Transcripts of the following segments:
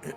Okay.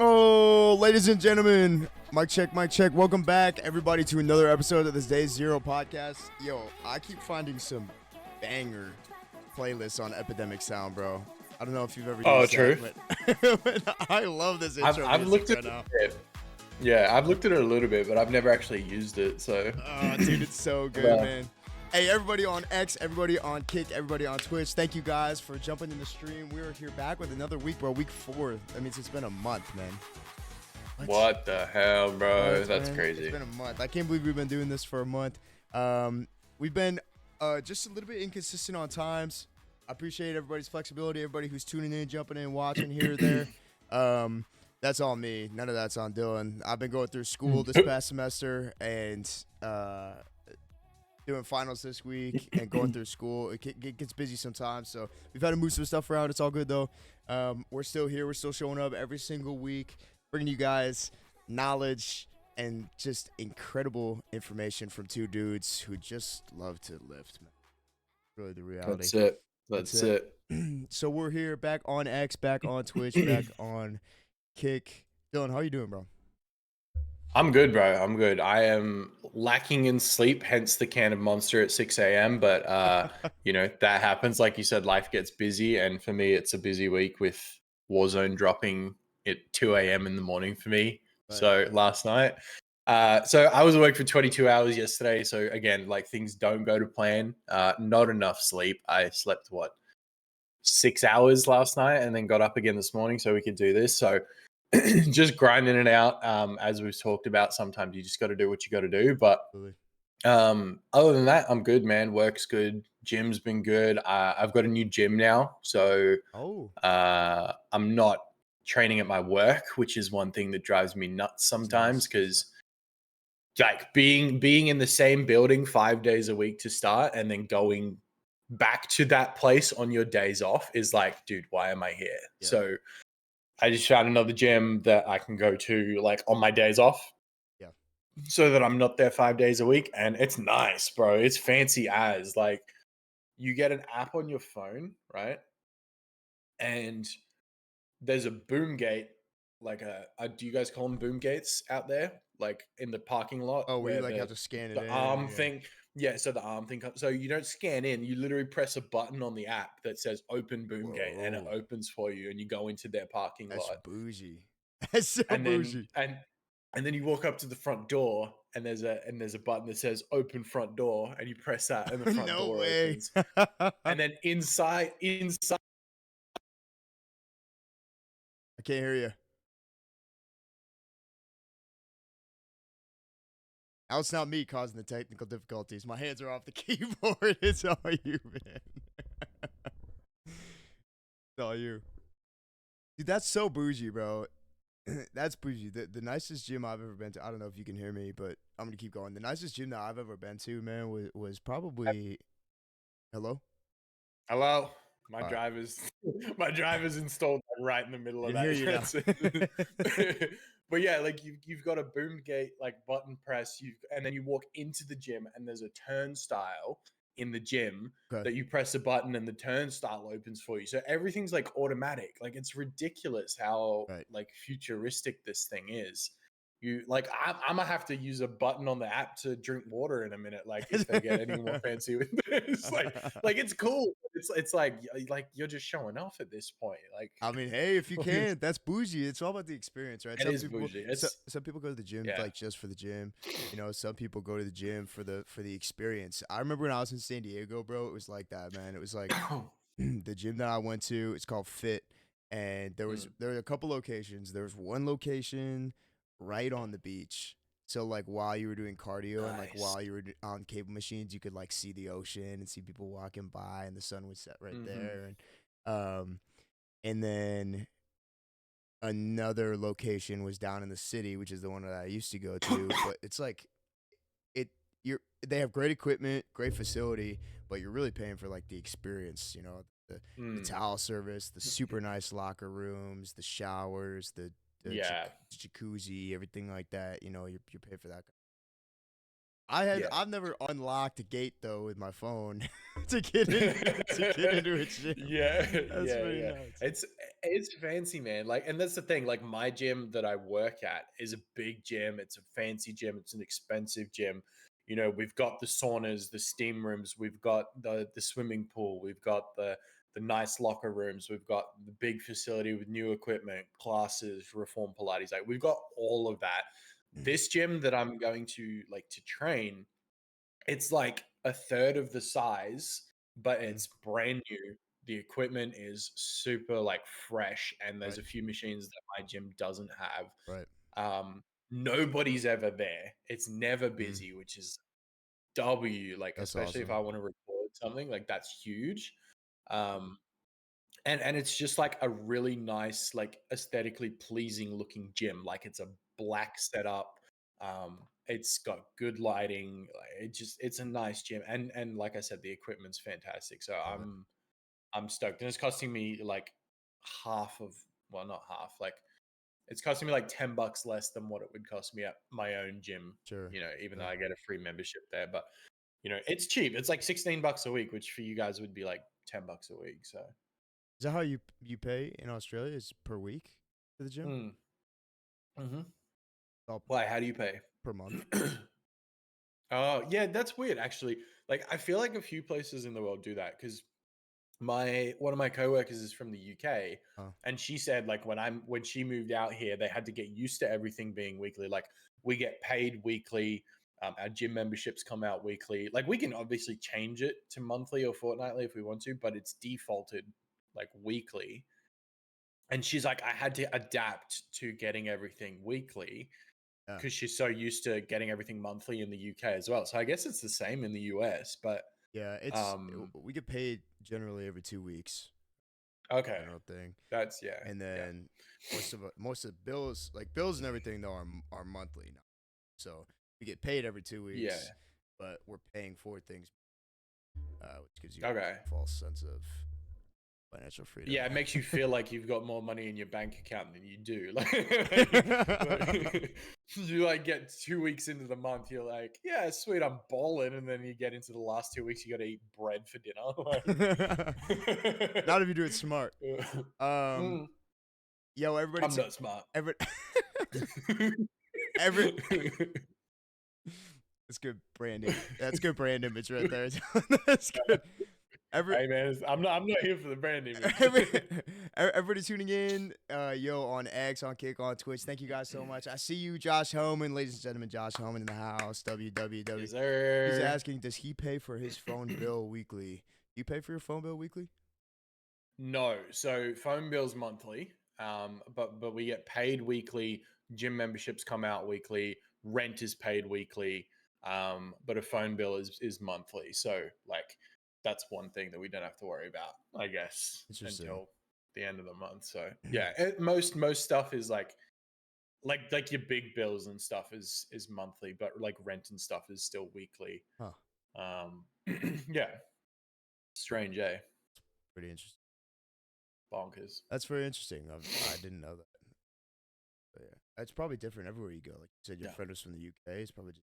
Oh, ladies and gentlemen, mic check, mic check. Welcome back, everybody, to another episode of this Day Zero podcast. Yo, I keep finding some banger playlists on Epidemic Sound, bro. I don't know if you've ever Oh, used true. that, but I love this intro I've music looked right at now. it. Yeah, I've looked at it a little bit, but I've never actually used it. So, Oh, dude, it's so good, Yeah. man. Hey, everybody on X, everybody on Kick, everybody on Twitch, thank you guys for jumping in the stream. We are here back with another week, bro. Week 4. That means it's been a month, man. what the hell, bro? What, That's man? crazy. It's been a month. I can't believe we've been doing this for a month. We've been just a little bit inconsistent on times. I appreciate everybody's flexibility, everybody who's tuning in, jumping in, watching here or there. That's all me. None of that's on Dylan. I've been going through school this past semester and doing finals this week and going through school. It gets busy sometimes, so we've had to move some stuff around. It's all good, though. We're still here. We're still showing up every single week, bringing you guys knowledge and just incredible information from two dudes who just love to lift, man. Really the reality. That's it. That's it. So we're here back on X, back on Twitch, back on Kick. Dylan, how are you doing, bro? I'm good, bro. I'm good. I am lacking in sleep, hence the can of Monster at 6 a.m. But that happens. Like you said, life gets busy, and for me, it's a busy week with Warzone dropping at 2 a.m. in the morning for me. Right. So last night, so I was awake for 22 hours yesterday. So again, like things don't go to plan. Not enough sleep. I slept 6 hours last night, and then got up again this morning so we could do this. So just grinding it out. As we've talked about, sometimes you just got to do what you got to do. But Absolutely. other than that, I'm good, man. Work's good. Gym's been good. I've got a new gym now, so Oh, I'm not training at my work, which is one thing that drives me nuts sometimes because like being in the same building 5 days a week to start and then going back to that place on your days off is like, dude, why am I here? Yeah. So I just found another gym that I can go to like on my days off. Yeah. so that I'm not there 5 days a week. And it's nice, bro. It's fancy as like you get an app on your phone, right? And there's a boom gate, like a do you guys call them boom gates out there? Like in the parking lot Oh, where you where like have to scan it the in? arm Yeah. thing, yeah, so the arm thing so you don't scan in, you literally press a button on the app that says open boom gate and it Whoa, opens for you and you go into their parking that's lot. bougie. That's so And then bougie. and then you walk up to the front door and there's a button that says open front door and you press that and the front No door way. opens. And then inside I can't hear you. Now it's not me causing the technical difficulties. My hands are off the keyboard. It's all you, man. It's all you. Dude, that's so bougie, bro. That's bougie. The nicest gym I've ever been to. I don't know if you can hear me, but I'm gonna keep going. The nicest gym that I've ever been to, man, was probably. Hello. hello. My All right. driver's my driver's installed right in the middle I of can hear that. you now. Yes. But yeah, like you've got a boom gate like button press, you and then you walk into the gym and there's a turnstile in the gym Okay. that you press a button and the turnstile opens for you. So everything's like automatic. Like it's ridiculous how Right. like futuristic this thing is. You like I'm gonna have to use a button on the app to drink water in a minute. Like if they get any more fancy with this, like it's cool. It's like you're just showing off at this point. Like I mean, hey, if you it's, can, that's bougie. It's all about the experience, right? it is bougie. It's Some people go to the gym yeah. like just for the gym. You know, some people go to the gym for the experience. I remember when I was in San Diego, bro, it was like that, man. It was like the gym that I went to, it's called Fit, and Mm, there were a couple locations. There was one location right on the beach. So like while you were doing cardio and like nice. while you were on cable machines, you could like see the ocean and see people walking by, and the sun would set right Hmm. there. Um, and then another location was down in the city, which is the one that I used to go to. But it's like it you're they have great equipment, great facility, but you're really paying for like the experience, you know, the Mm, towel service, the super nice locker rooms, the showers, yeah. jacuzzi, everything like that. You know, you're paying for that. Yeah. I've never unlocked a gate though with my phone to get into a gym. Yeah, That's yeah, pretty yeah. nuts. It's fancy, man. Like, and that's the thing. Like, my gym that I work at is a big gym. It's a fancy gym. It's an expensive gym. You know, we've got the saunas, the steam rooms. We've got the swimming pool. We've got the nice locker rooms. We've got the big facility with new equipment, classes, reform Pilates. Like, we've got all of that. Mm, This gym that I'm going to like to train, it's like a third of the size, but mm, it's brand new. The equipment is super like fresh, and there's right, a few machines that my gym doesn't have. right. Nobody's ever there. It's never Mm, busy, which is W. Like, that's especially if I awesome. want to record something, like that's huge. Um, and it's just like a really nice, like aesthetically pleasing looking gym. Like it's a black setup. It's got good lighting. Like it's a nice gym. And like I said, the equipment's fantastic. So Love it. I'm stoked. And it's costing me like half of well, not half, like it's costing me like $10 less than what it would cost me at my own gym, Sure. even though Yeah. I get a free membership there. But it's cheap. It's like $16 a week, which for you guys would be like $10 a week. So Is that how you pay in Australia? Is per week for the gym? mm. Hmm. All Why? How do you pay? per month? Oh, yeah, that's weird actually. Like I feel like a few places in the world do that because my one of my coworkers is from the UK, Oh, and she said like when she moved out here, they had to get used to everything being weekly. Like we get paid weekly. Our gym memberships come out weekly. Like we can obviously change it to monthly or fortnightly if we want to, but it's defaulted like weekly. And she's like, I had to adapt to getting everything weekly yeah. because she's so used to getting everything monthly in the UK as well. So I guess it's the same in the US, but Yeah, um we get paid generally every 2 weeks, okay. general thing. That's yeah. And Yeah. then most of the bills, like bills and everything though are monthly now. So we get paid every 2 weeks, Yeah. but we're paying for things, which gives you Okay. a false sense of Financial freedom. Yeah, it makes you feel like you've got more money in your bank account than you do. You like get 2 weeks into the month, you're like, yeah, sweet, I'm balling, and then you get into the last 2 weeks, you got to eat bread for dinner. Not if you do it smart. Mm, Yo, everybody, I'm not smart. every, every, that's good branding. That's good brand image right there. That's good. Hey man, I'm not here for the brand image. Everybody tuning in, yo, on X, on Kick, on Twitch. Thank you guys so much. I see you, Josh Homan, ladies and gentlemen. Josh Homan in the house. WWW. Yes, sir. He's asking, does he pay for his phone bill weekly? Do you pay for your phone bill weekly? No, so phone bills monthly, but we get paid weekly. Gym memberships come out weekly. Rent is paid weekly, but a phone bill is monthly. So like that's one thing that we don't have to worry about, I guess, until the end of the month. So yeah, most stuff is like your big bills and stuff is monthly, but like rent and stuff is still weekly. Huh. Yeah, strange, eh? Pretty interesting. Bonkers. That's very interesting. I didn't know that. But yeah, it's probably different everywhere you go. Like you said, your friend was from the UK. It's probably just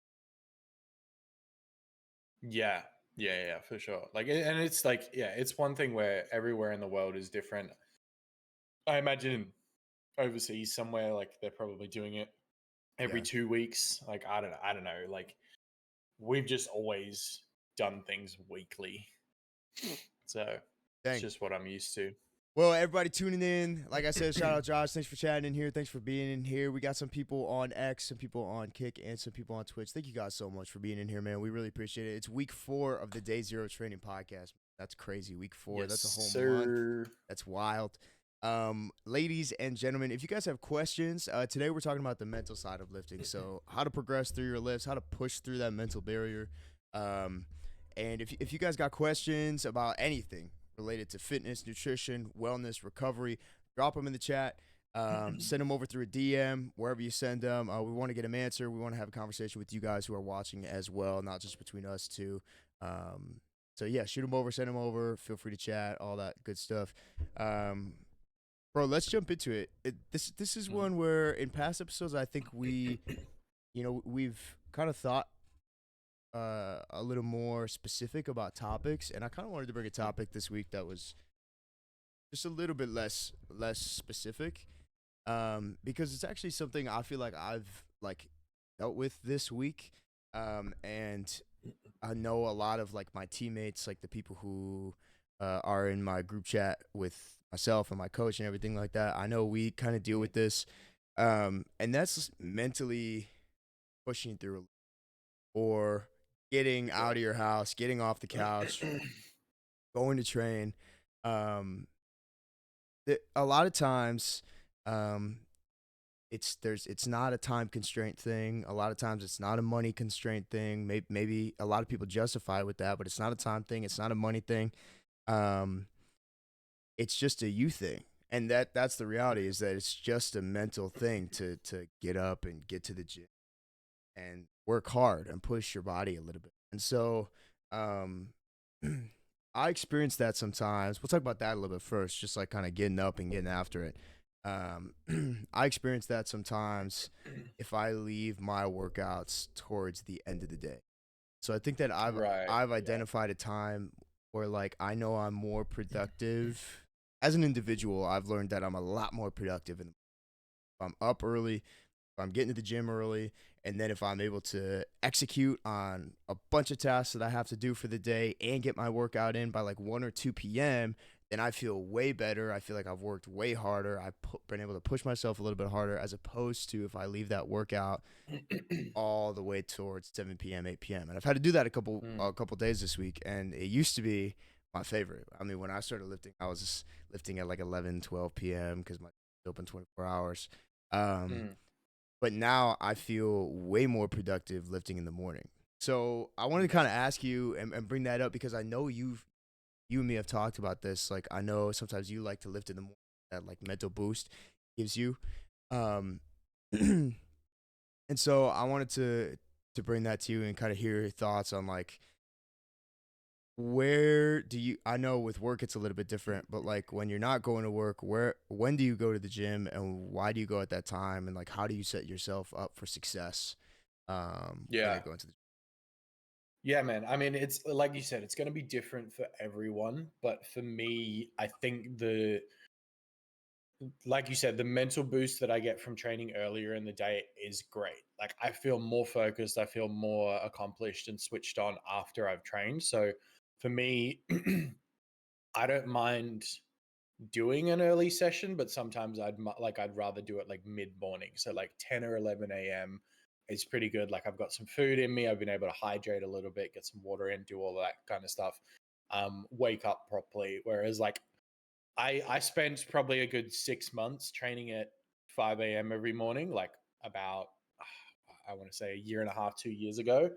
Yeah, for sure. Like, and it's like, yeah, it's one thing where everywhere in the world is different. I imagine overseas somewhere, like they're probably doing it every 2 weeks. Like, I don't know. Like, we've just always done things weekly. So it's just what I'm used to. Well, everybody tuning in, like I said, shout out Josh. Thanks for chatting in here. Thanks for being in here. We got some people on X, some people on Kick, and some people on Twitch. Thank you guys so much for being in here, man. We really appreciate it. It's week 4 of the Day Zero Training Podcast. That's crazy. Week 4. That's a whole month. That's wild. Ladies and gentlemen, if you guys have questions, today we're talking about the mental side of lifting. So how to progress through your lifts, how to push through that mental barrier. And if you guys got questions about anything related to fitness, nutrition, wellness, recovery, drop them in the chat. Send them over through a DM, wherever you send them. We want to get them answered. We want to have a conversation with you guys who are watching as well, not just between us two. So yeah, shoot them over, send them over. Feel free to chat, all that good stuff. Bro, let's jump into it. This is one where in past episodes, I think we've kind of thought a little more specific about topics, and I kind of wanted to bring a topic this week that was just a little bit less specific, because it's actually something I feel like I've like dealt with this week, and I know a lot of like my teammates, like the people who are in my group chat with myself and my coach and everything like that. I know we kind of deal with this, and that's mentally pushing through or getting out of your house, getting off the couch, going to train. A lot of times, it's not a time constraint thing. A lot of times, it's not a money constraint thing. Maybe a lot of people justify it with that, but it's not a time thing. It's not a money thing. It's just a you thing, and that's the reality. Is that it's just a mental thing to get up and get to the gym and work hard and push your body a little bit. And so I experience that sometimes. We'll talk about that a little bit first, just like kind of getting up and getting after it. I experience that sometimes if I leave my workouts towards the end of the day. So I think that I've identified a time where like I know I'm more productive as an individual. I've learned that I'm a lot more productive if I'm up early, if I'm getting to the gym early, and then if I'm able to execute on a bunch of tasks that I have to do for the day and get my workout in by like 1 or 2 p.m., then I feel way better. I feel like I've worked way harder. I've been able to push myself a little bit harder, as opposed to if I leave that workout all the way towards 7 p.m., 8 p.m. And I've had to do that a couple days this week, and it used to be my favorite. I mean, when I started lifting, I was just lifting at like 11, 12 p.m. because my open 24 hours. But now I feel way more productive lifting in the morning. So I wanted to kind of ask you and bring that up, because I know you and me have talked about this. Like, I know sometimes you like to lift in the morning, that like mental boost gives you. And so I wanted to bring that to you and kind of hear your thoughts on like Where do you, I know with work it's a little bit different, but like when you're not going to work, when do you go to the gym and why do you go at that time? And like, how do you set yourself up for success when you're Yeah. going to the Yeah, man. I mean, it's like you said, it's going to be different for everyone. But for me, I think like you said, the mental boost that I get from training earlier in the day is great. Like I feel more focused, I feel more accomplished and switched on after I've trained. So for me, I don't mind doing an early session, but sometimes I'd rather do it like mid morning. So like 10 or 11 a.m. is pretty good. Like I've got some food in me, I've been able to hydrate a little bit, get some water in, do all that kind of stuff. Wake up properly. Whereas like I spent probably a good 6 months training at 5 a.m. every morning, like about I want to say a year and a half, 2 years ago.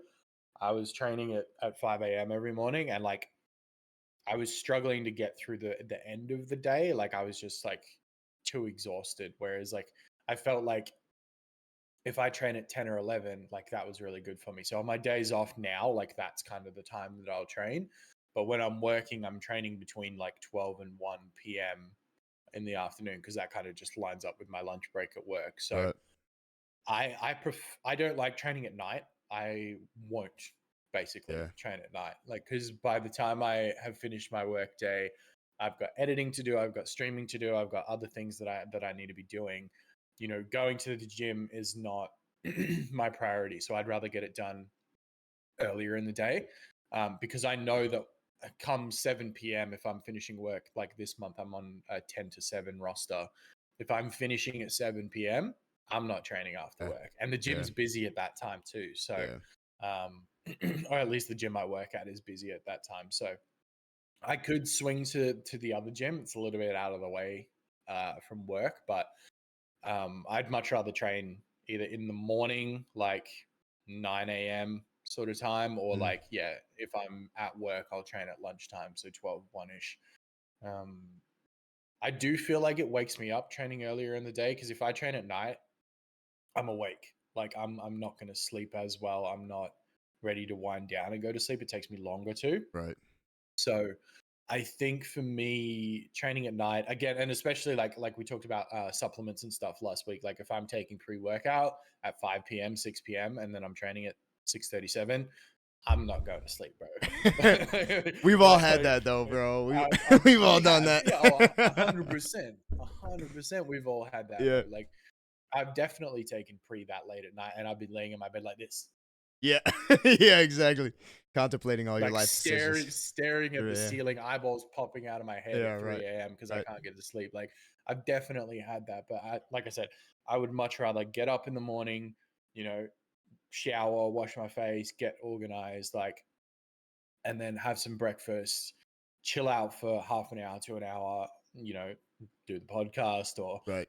I was training at 5 a.m. every morning, and like I was struggling to get through the end of the day. Like I was just like too exhausted. Whereas like I felt like if I train at 10 or 11, like that was really good for me. So on my days off now, like that's kind of the time that I'll train. But when I'm working, I'm training between like 12 and 1 p.m. in the afternoon because that kind of just lines up with my lunch break at work. So Right. I don't like training at night. I won't basically Yeah. train at night. Like because by the time I have finished my work day, I've got editing to do, I've got streaming to do, I've got other things that I need to be doing. You know, going to the gym is not my priority. So I'd rather get it done earlier in the day because I know that come 7 p.m. if I'm finishing work, like this month I'm on a 10 to 7 roster. If I'm finishing at 7 p.m., I'm not training after Yeah. work. And the Yeah. gym's busy at that time too. So, Yeah. or at least the gym I work at is busy at that time. So I could swing to the other gym. It's a little bit out of the way from work, but I'd much rather train either in the morning, like 9 a.m. sort of time, or Mm. like, yeah, if I'm at work, I'll train at lunchtime, so 12, 1-ish. Um, I do feel like it wakes me up training earlier in the day because if I train at night, I'm awake. Like I'm not going to sleep as well. I'm not ready to wind down and go to sleep. It takes me longer to. Right. So I think for me, training at night again, and especially like we talked about supplements and stuff last week. Like if I'm taking pre-workout at 5 p.m., 6 p.m., and then I'm training at 6:37, I'm not going to sleep, bro. We've all had like that though, bro. We've we all done have, that. yeah, oh, 100%, 100%. We've all had that, bro. Yeah. Like I've definitely taken pre that late at night, and I've been laying in my bed like this, Yeah. Yeah, exactly. Contemplating all your like life decisions. staring at the Yeah. ceiling, eyeballs popping out of my head Yeah, at right. 3 a.m. because I Right. can't get to sleep. Like I've definitely had that, but like I said, I would much rather get up in the morning, you know, shower, wash my face, get organized, like, and then have some breakfast, chill out for half an hour to an hour, you know, do the podcast or Right.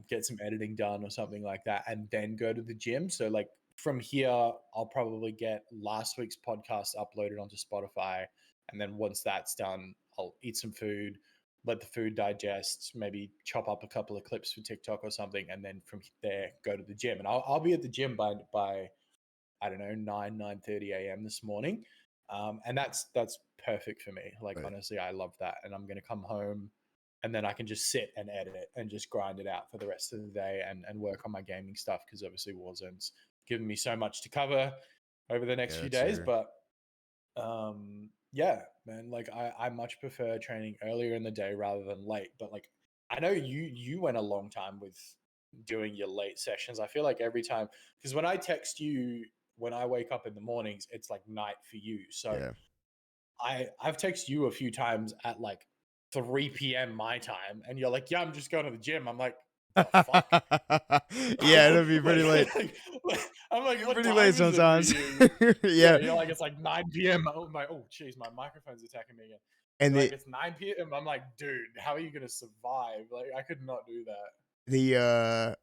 get some editing done or something like that, and then go to the gym. So, like, from here, I'll probably get last week's podcast uploaded onto Spotify. And then once that's done, I'll eat some food, let the food digest, maybe chop up a couple of clips for TikTok or something. And then from there, go to the gym. And I'll be at the gym by I don't know, 9:30 a.m. this morning. And that's perfect for me. Like Right. honestly, I love that. And I'm gonna come home and then I can just sit and edit it and just grind it out for the rest of the day and work on my gaming stuff because obviously Warzone's given me so much to cover over the next few Yeah, days. sure. But yeah, man, like I much prefer training earlier in the day rather than late. But like I know you went a long time with doing your late sessions. I feel like every time because when I text you when I wake up in the mornings, it's like night for you. So Yeah. I've texted you a few times at like 3 p.m. my time, and you're like, "Yeah, I'm just going to the gym." I'm like, "The fuck." Yeah, it'll be pretty like, late. I'm like, You're what pretty late time is it for sometimes. you? Yeah, Yeah. you're like, it's like 9 p.m. I'm like, oh, jeez, my microphone's attacking me again. And You're like, it's 9 p.m. I'm like, dude, how are you gonna survive? Like, I could not do that. the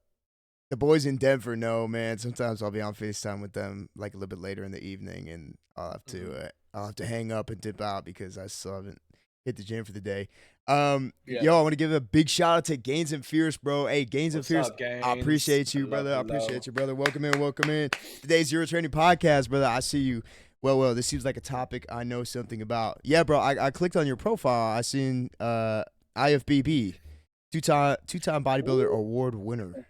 the boys in Denver know, man. Sometimes I'll be on FaceTime with them like a little bit later in the evening, and Mhm. I'll have to hang up and dip out because I still haven't hit the gym for the day. Yeah. Yo, I want to give a big shout out to Gains and Fierce, bro. Hey, Gains and What's Fierce, up, I Gaines? appreciate you, brother. I Hello. appreciate you, brother. Welcome in, welcome in. Today's Zero Training Podcast, brother. I see you. Well, this seems like a topic I know something about. Yeah, bro, I clicked on your profile. I seen IFBB, two-time bodybuilder Ooh, award winner.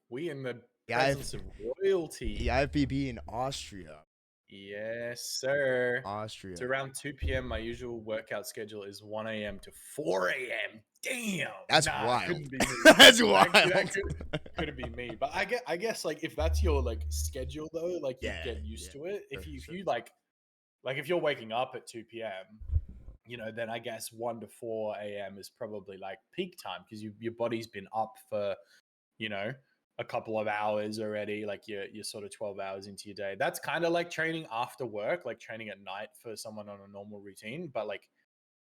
we in the The, IF, presence of the royalty. IFBB in Austria. Yes, sir. So Austria. around 2 p.m., my usual workout schedule is 1 a.m. to 4 a.m. Damn. That's Nah, wild. couldn't be me. That's That, wild. that couldn't be me. But I guess like if that's your like schedule though, like you Yeah, get used yeah, to it. for If sure. you like if you're waking up at 2 p.m., then I guess 1 to 4 a.m. is probably like peak time because your body's been up for, you know, a couple of hours already. Like you're sort of 12 hours into your day. That's kind of like training after work, like training at night for someone on a normal routine. But like,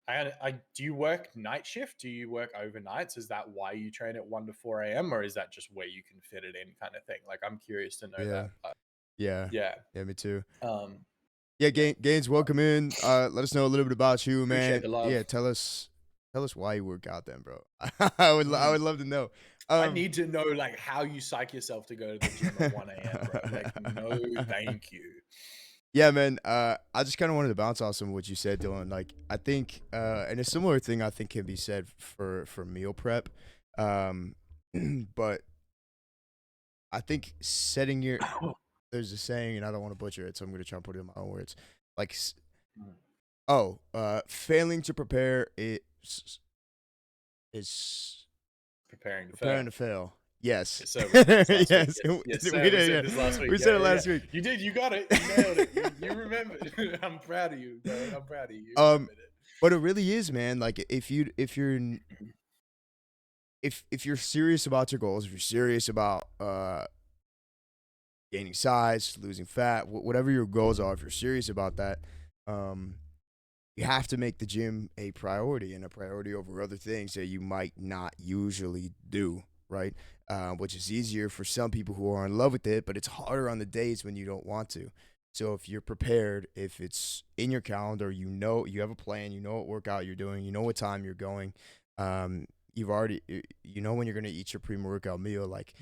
I do you work night shift? Do you work overnights? Is that why you train at 1 to 4 a.m. or is that just where you can fit it in kind of thing? Like, I'm curious to know Yeah, that. But yeah, yeah, yeah, me too. um, Yeah, yeah, Gaines, welcome in. Let us know a little bit about you, appreciate man. the Yeah, love. tell us why you work out then, bro. I Mm. would love to know. I Um, need to know like how you psych yourself to go to the gym at 1 a.m., bro. Like, no, thank you. Yeah, man. I just kind of wanted to bounce off some of what you said, Dylan. Like, I think, and a similar thing I think can be said for meal prep. Um, but I think setting your there's a saying, and I don't want to butcher it, so I'm gonna try and put it in my own words. Like, failing to prepare is Preparing to preparing fail. to fail. Yes. Yes, sir. We said this last week. Yes. Yes, We sir. We did. said Yeah. this last week. We Yeah, said it yeah, yeah. last week. You did. You got it. You nailed it. You remembered. I'm proud of you, bro. I'm proud of you. You Um, remembered it. but it really is, man. Like, if you're serious about your goals, if you're serious about gaining size, losing fat, whatever your goals are, if you're serious about that, um, you have to make the gym a priority and a priority over other things that you might not usually do, right? Which is easier for some people who are in love with it, but it's harder on the days when you don't want to. So if you're prepared, if it's in your calendar, you have a plan, you know what workout you're doing, you know what time you're going, you've already, you know when you're going to eat your pre-workout meal, like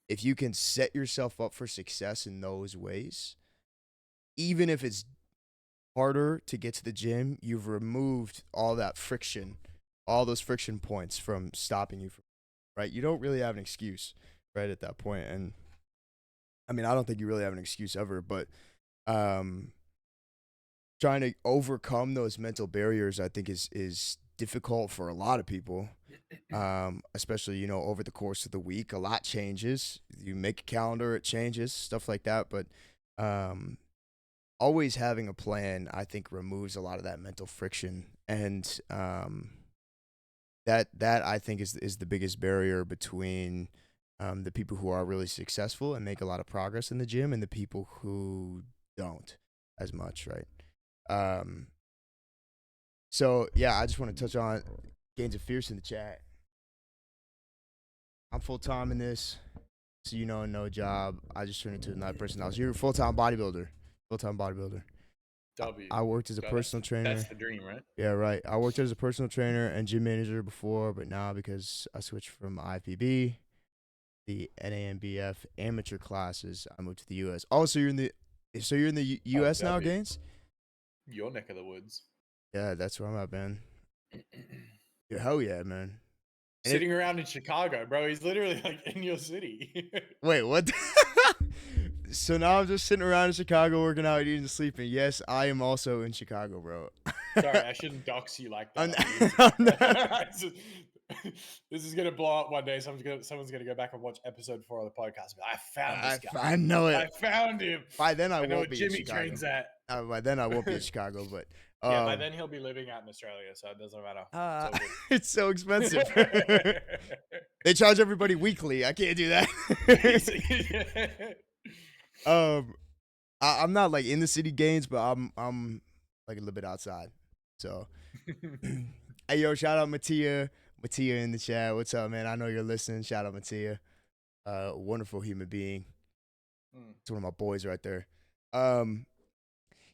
if you can set yourself up for success in those ways, even if it's harder to get to the gym, you've removed all that friction, all those friction points from stopping you from, right? You don't really have an excuse, right, at that point. And I mean, I don't think you really have an excuse ever, but um trying to overcome those mental barriers I think is difficult for a lot of people. Especially, over the course of the week, a lot changes. You make a calendar, it changes, stuff like that. But um always having a plan, I think, removes a lot of that mental friction, and that I think is the biggest barrier between the people who are really successful and make a lot of progress in the gym and the people who don't as much, right? Um, so yeah, I just want to touch on Gains of Fierce in the chat. I'm full time in this, so no job. I just turned into another person else. You're a full time bodybuilder. Full time bodybuilder. W. I worked as a God, personal that's trainer. the dream, right? Yeah, right. I worked as a personal trainer and gym manager before, but now because I switched from IFBB, the NAMBF amateur classes, I moved to the US. Oh, so you're in the US now, W. Gaines? Your neck of the woods. Yeah, that's where I'm at, man. Yeah, hell yeah, man. And Sitting around in Chicago, bro. He's literally like in your city. wait, what? So now I'm just sitting around in Chicago working out, eating, and sleeping. Yes, I am also in Chicago, bro. Sorry, I shouldn't dox you like I'm that. not- This is gonna blow up one day. Someone's gonna go back and watch episode 4 of the podcast. And be like, I found this guy. I know it. I found him. By then I I know won't what be in Jimmy Chicago. trains at. By then I won't be in Chicago, but Yeah, by then he'll be living out in Australia, so it doesn't matter. It's all good. it's so expensive. They charge everybody weekly. I can't do that. I'm not like in the city, Gaines, but I'm like a little bit outside. So, hey yo, shout out Mattia in the chat. What's up, man? I know you're listening. Shout out Mattia, wonderful human being. It's one of my boys right there.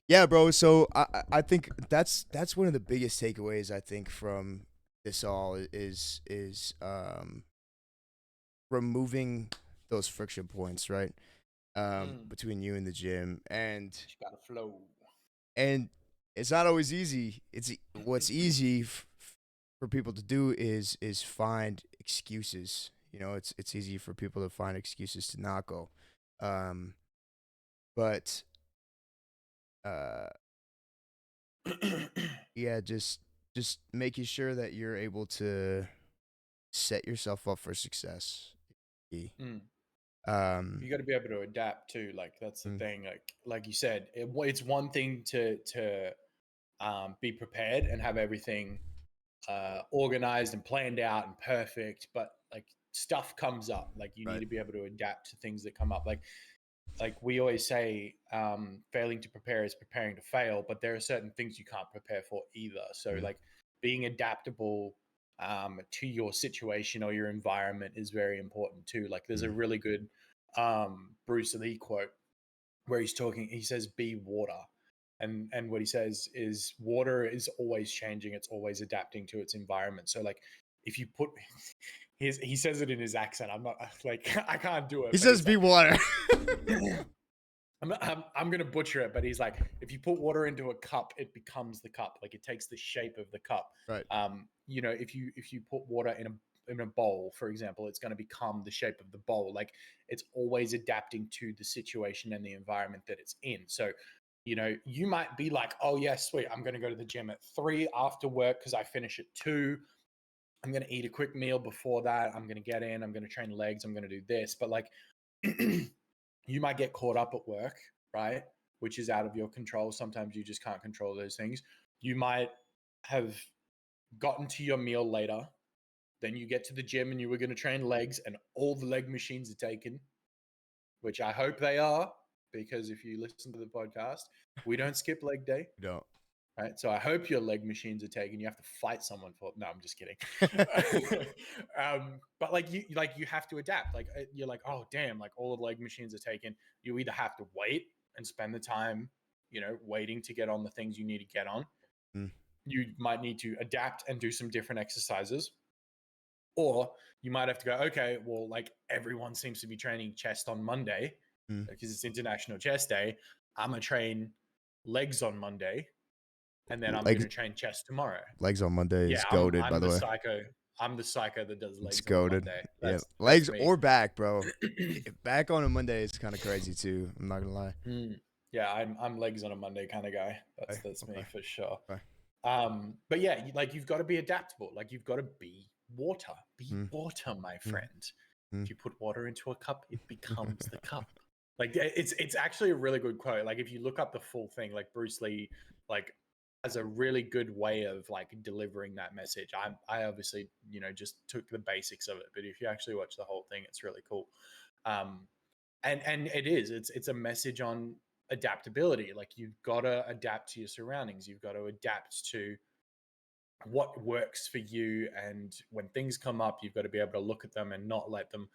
Yeah, bro. So I think that's one of the biggest takeaways I think from this all is removing those friction points, right? between you and the gym, and She got a flow. it's not always easy. It's what's easy for people to do is find excuses. You know, it's easy for people to find excuses to not go. Um, but uh, yeah, just making sure that you're able to set yourself up for success. Key. Mm. Um, You got to be able to adapt too. Like that's the mm, thing. Like you said, it's one thing to be prepared and have everything organized and planned out and perfect, but like stuff comes up. Like you need right. to be able to adapt to things that come up. Like we always say, failing to prepare is preparing to fail, but there are certain things you can't prepare for either. So Mm, like being adaptable to your situation or your environment is very important too. Like there's a mm, really good Bruce Lee quote where he says, be water. And what he says is water is always changing. It's always adapting to its environment. So like if you put he says it in his accent. I'm not like, I can't do it, he but says, he's "Be like, water." I'm gonna butcher it, but he's like, if you put water into a cup, it becomes the cup. Like it takes the shape of the cup. Right. You know, if you put water in a bowl, for example, it's going to become the shape of the bowl. Like it's always adapting to the situation and the environment that it's in. So, you know, you might be like, oh yeah, sweet, I'm going to go to the gym at 3 after work because I finish at 2. I'm going to eat a quick meal before that. I'm going to get in. I'm going to train legs. I'm going to do this. But like, you might get caught up at work, right? Which is out of your control. Sometimes you just can't control those things. You might have gotten to your meal later. Then you get to the gym and you were going to train legs, and all the leg machines are taken, which I hope they are, because if you listen to the podcast, we don't skip leg day. No. Right. So I hope your leg machines are taken. You have to fight someone for it. No, I'm just kidding. But like you have to adapt. Like you're like, oh damn, like all the leg machines are taken. You either have to wait and spend the time, you know, waiting to get on the things you need to get on. Mm, You might need to adapt and do some different exercises. Or you might have to go, okay, well, like everyone seems to be training chest on Monday mm. because it's International Chest Day. I'm going to train legs on Monday, and then I'm going Legs to train chest tomorrow. legs on Monday is Yeah, goaded, by I'm the the way. psycho. I'm the psycho that does It's legs on a goaded. Monday. Yeah, That's legs me. or back, bro. Back on a Monday is kind of crazy too. I'm not gonna lie. Yeah, I'm legs on a Monday kind of guy. Okay, That's me okay, for sure. okay. But yeah, like you've got to be adaptable. Like you've got to be water. Be Mm, water, my mm, friend. mm. If you put water into a cup, it becomes the cup. Like it's actually a really good quote. Like if you look up the full thing, like Bruce Lee, like has a really good way of like delivering that message. I obviously, you know, just took the basics of it, but if you actually watch the whole thing, it's really cool. Um, and it's a message on adaptability. Like you've got to adapt to your surroundings. You've got to adapt to what works for you, and when things come up, you've got to be able to look at them and not let them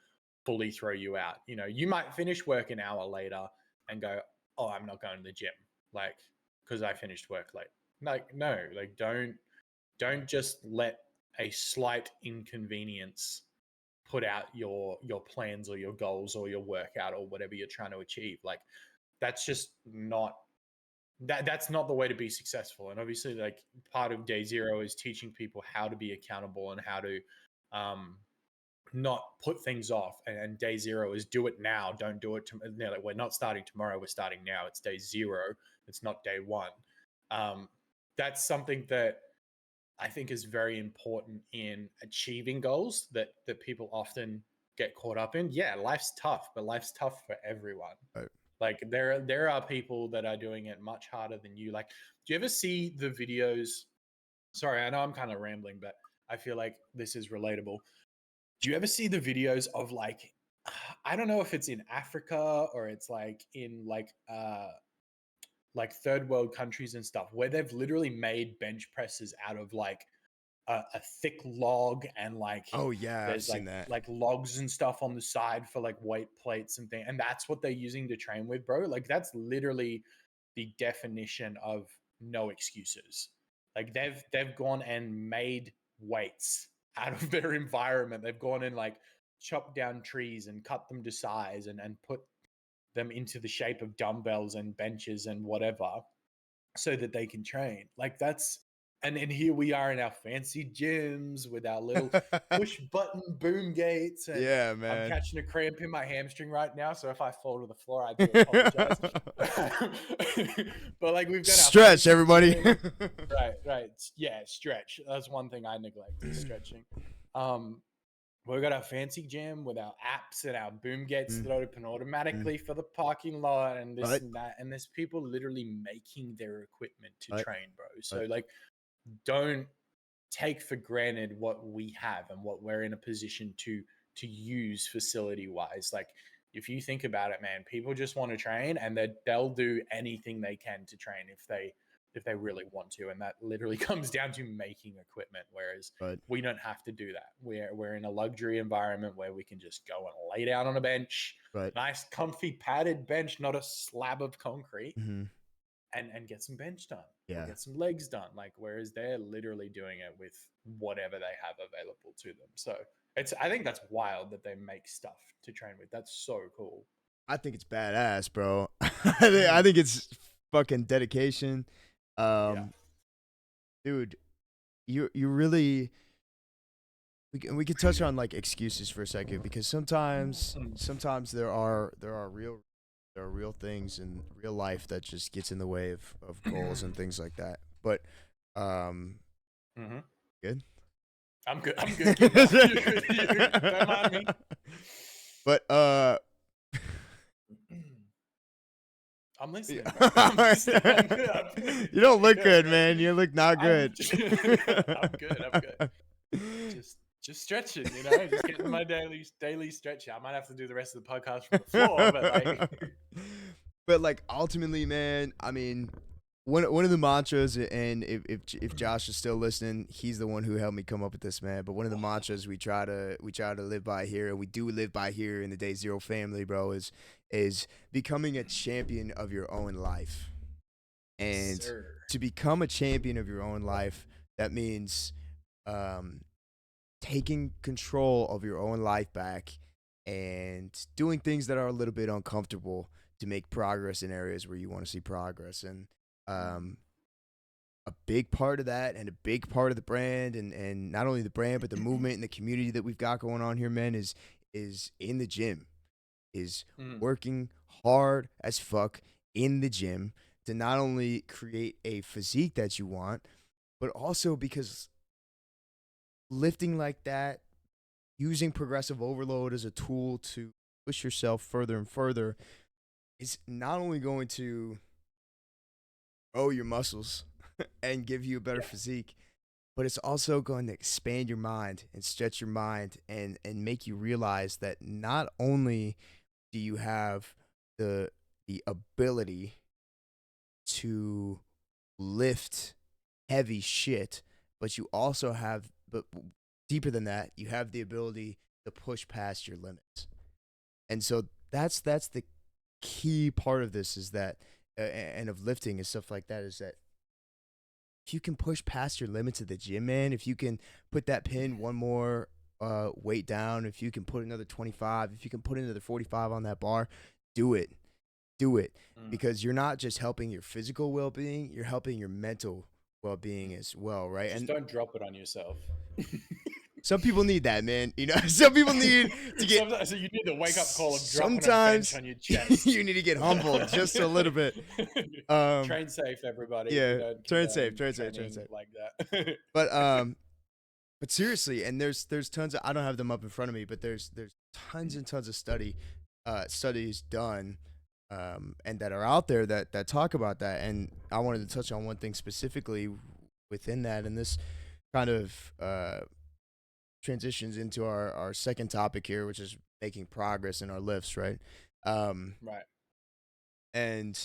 fully throw you out. You know, you might finish work an hour later and go, oh, I'm not going to the gym, like because I finished work late. Like no, like don't just let a slight inconvenience put out your plans or your goals or your workout or whatever you're trying to achieve. Like that's just not that's not the way to be successful. And obviously, like part of day zero is teaching people how to be accountable and how to not put things off. And day zero is do it now. Don't do it. Like we're not starting tomorrow. We're starting now. It's day zero. It's not day one. Um, that's something that I think is very important in achieving goals that people often get caught up in. Yeah, life's tough, but life's tough for everyone. Right. Like there are people that are doing it much harder than you. Like, do you ever see the videos? Sorry, I know I'm kind of rambling, but I feel like this is relatable. Do you ever see the videos of like I don't know if it's in Africa or it's like in like third world countries and stuff where they've literally made bench presses out of like a thick log, and like Oh yeah, I've there's seen that. like logs and stuff on the side for like weight plates and things, and that's what they're using to train with, bro. Like that's literally the definition of no excuses. Like they've gone and made weights out of their environment. They've gone and like chopped down trees and cut them to size and put them into the shape of dumbbells and benches and whatever so that they can train. Like that's and here we are in our fancy gyms with our little push button boom gates, and Yeah, I'm man. catching a cramp in my hamstring right now, so if I fall to the floor I do apologize. But like we've got our Stretch, fancy everybody. gym. Right. Yeah, stretch. That's one thing I neglect is stretching. We've got our fancy gym with our apps and our boom gates that open automatically for the parking lot and this Right. and that. And there's people literally making their equipment to Right. train, bro. So like, don't take for granted what we have and what we're in a position to use facility wise. Like, if you think about it, man, people just want to train and they'll do anything they can to train if they really want to, and that literally comes down to making equipment, whereas Right. we don't have to do that. We're in a luxury environment where we can just go and lay down on a bench, Right. nice comfy padded bench, not a slab of concrete, Mm-hmm. and get some bench done or Yeah. get some legs done. Like, whereas they're literally doing it with whatever they have available to them. So I think that's wild that they make stuff to train with. That's so cool. I think it's badass, bro. I think it's fucking dedication. Dude, you really we could touch on like excuses for a second, because sometimes there are real things in real life that just gets in the way of goals and things like that. But good. I'm good. Don't mind me. But I'm listening. I'm good. You don't look good, man. You look not good. I'm good. Just stretching, just getting my daily stretch. I might have to do the rest of the podcast from the floor, but like ultimately, man, I mean, one of the mantras, and if Josh is still listening, he's the one who helped me come up with this, man. But one of the mantras we try to live by here, and we do live by here in the Day Zero family, bro, is becoming a champion of your own life. And to become a champion of your own life, that means taking control of your own life back and doing things that are a little bit uncomfortable to make progress in areas where you want to see progress. And a big part of that, and a big part of the brand, and not only the brand but the movement and the community that we've got going on here, man, is in the gym, is working hard as fuck in the gym to not only create a physique that you want, but also because lifting like that, using progressive overload as a tool to push yourself further and further, is not only going to grow your muscles and give you a better physique, but it's also going to expand your mind and stretch your mind and make you realize that not only do you have the ability to lift heavy shit, but you also have, but deeper than that, you have the ability to push past your limits. And so that's the key part of this, is that and of lifting and stuff like that, is that if you can push past your limits at the gym, man, if you can put that pin one more weight down, if you can put another 25, if you can put another 45 on that bar, do it. Because you're not just helping your physical well-being, you're helping your mental well-being as well, right? Just and don't drop it on yourself. Some people need that, man. Some people need to get. So you need the wake up call of dropping a bench on your chest. You need to get humbled just a little bit. Train safe, everybody. Yeah, train safe like that. But seriously, and there's tons of, I don't have them up in front of me, but there's tons and tons of studies done, and that are out there that talk about that. And I wanted to touch on one thing specifically within that, and this kind of transitions into our second topic here, which is making progress in our lifts, right? Right. And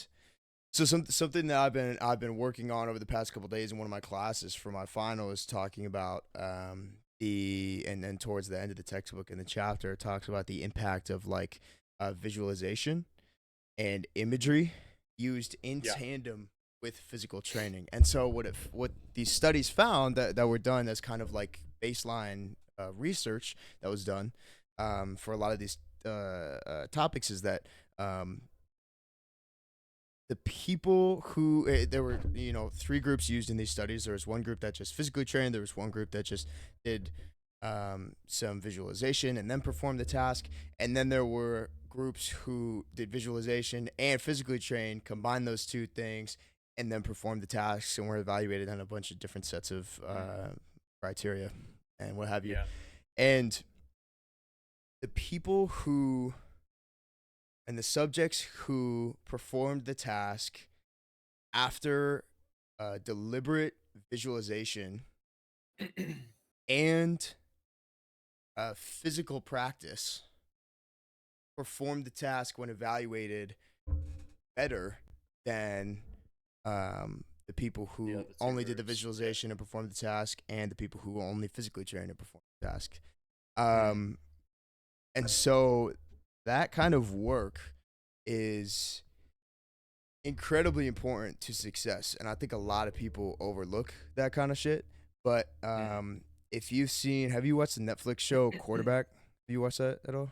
so something that I've been working on over the past couple of days in one of my classes for my final is talking about and then towards the end of the textbook in the chapter, it talks about the impact of like visualization and imagery used in tandem with physical training. And so what these studies found that were done as kind of like baseline research that was done for a lot of these topics is that the people who there were, three groups used in these studies. There was one group that just physically trained. There was one group that just did some visualization and then performed the task. And then there were groups who did visualization and physically trained, combined those two things, and then performed the tasks and were evaluated on a bunch of different sets of criteria and what have you. Yeah. And the people who and the subjects who performed the task after deliberate visualization and physical practice performed the task when evaluated better than the people who only did the visualization and performed the task, and the people who only physically trained and performed the task. And so that kind of work is incredibly important to success, and I think a lot of people overlook that kind of shit. But if you've seen, have you watched the Netflix show Quarterback? Have you watched that at all?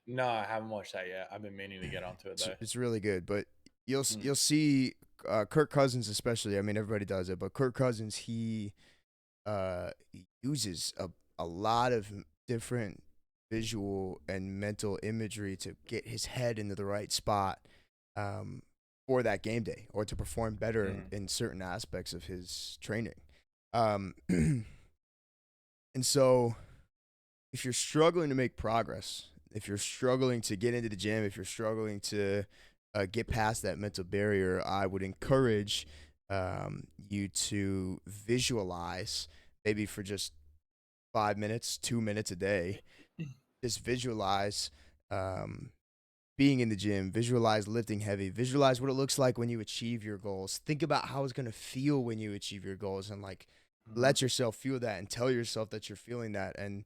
No, I haven't watched that yet. I've been meaning to get onto it though. It's really good, but you'll see Kirk Cousins especially. I mean, everybody does it, but Kirk Cousins, he uses a lot of different visual and mental imagery to get his head into the right spot for that game day, or to perform better in certain aspects of his training. And so if you're struggling to make progress, if you're struggling to get into the gym, if you're struggling to get past that mental barrier, I would encourage you to visualize, maybe for just 5 minutes, 2 minutes a day. Just visualize being in the gym, visualize lifting heavy, visualize what it looks like when you achieve your goals. Think about how it's going to feel when you achieve your goals, and let yourself feel that and tell yourself that you're feeling that. And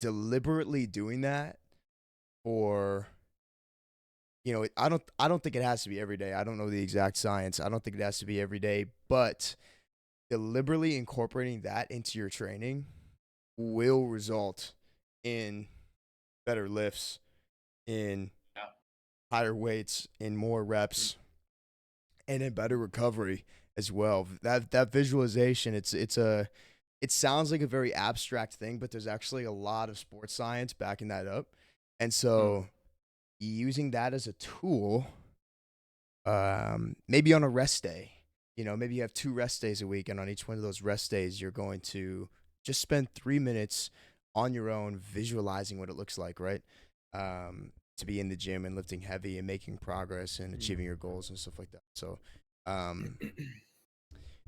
deliberately doing that for, I don't think it has to be every day. I don't know the exact science. I don't think it has to be every day, but deliberately incorporating that into your training will result in better lifts, in higher weights, in more reps, and in better recovery as well. That visualization, it sounds like a very abstract thing, but there's actually a lot of sports science backing that up. And so using that as a tool, maybe on a rest day, maybe you have 2 rest days a week, and on each one of those rest days, you're going to just spend 3 minutes on your own visualizing what it looks like, right? To be in the gym and lifting heavy and making progress and achieving your goals and stuff like that. So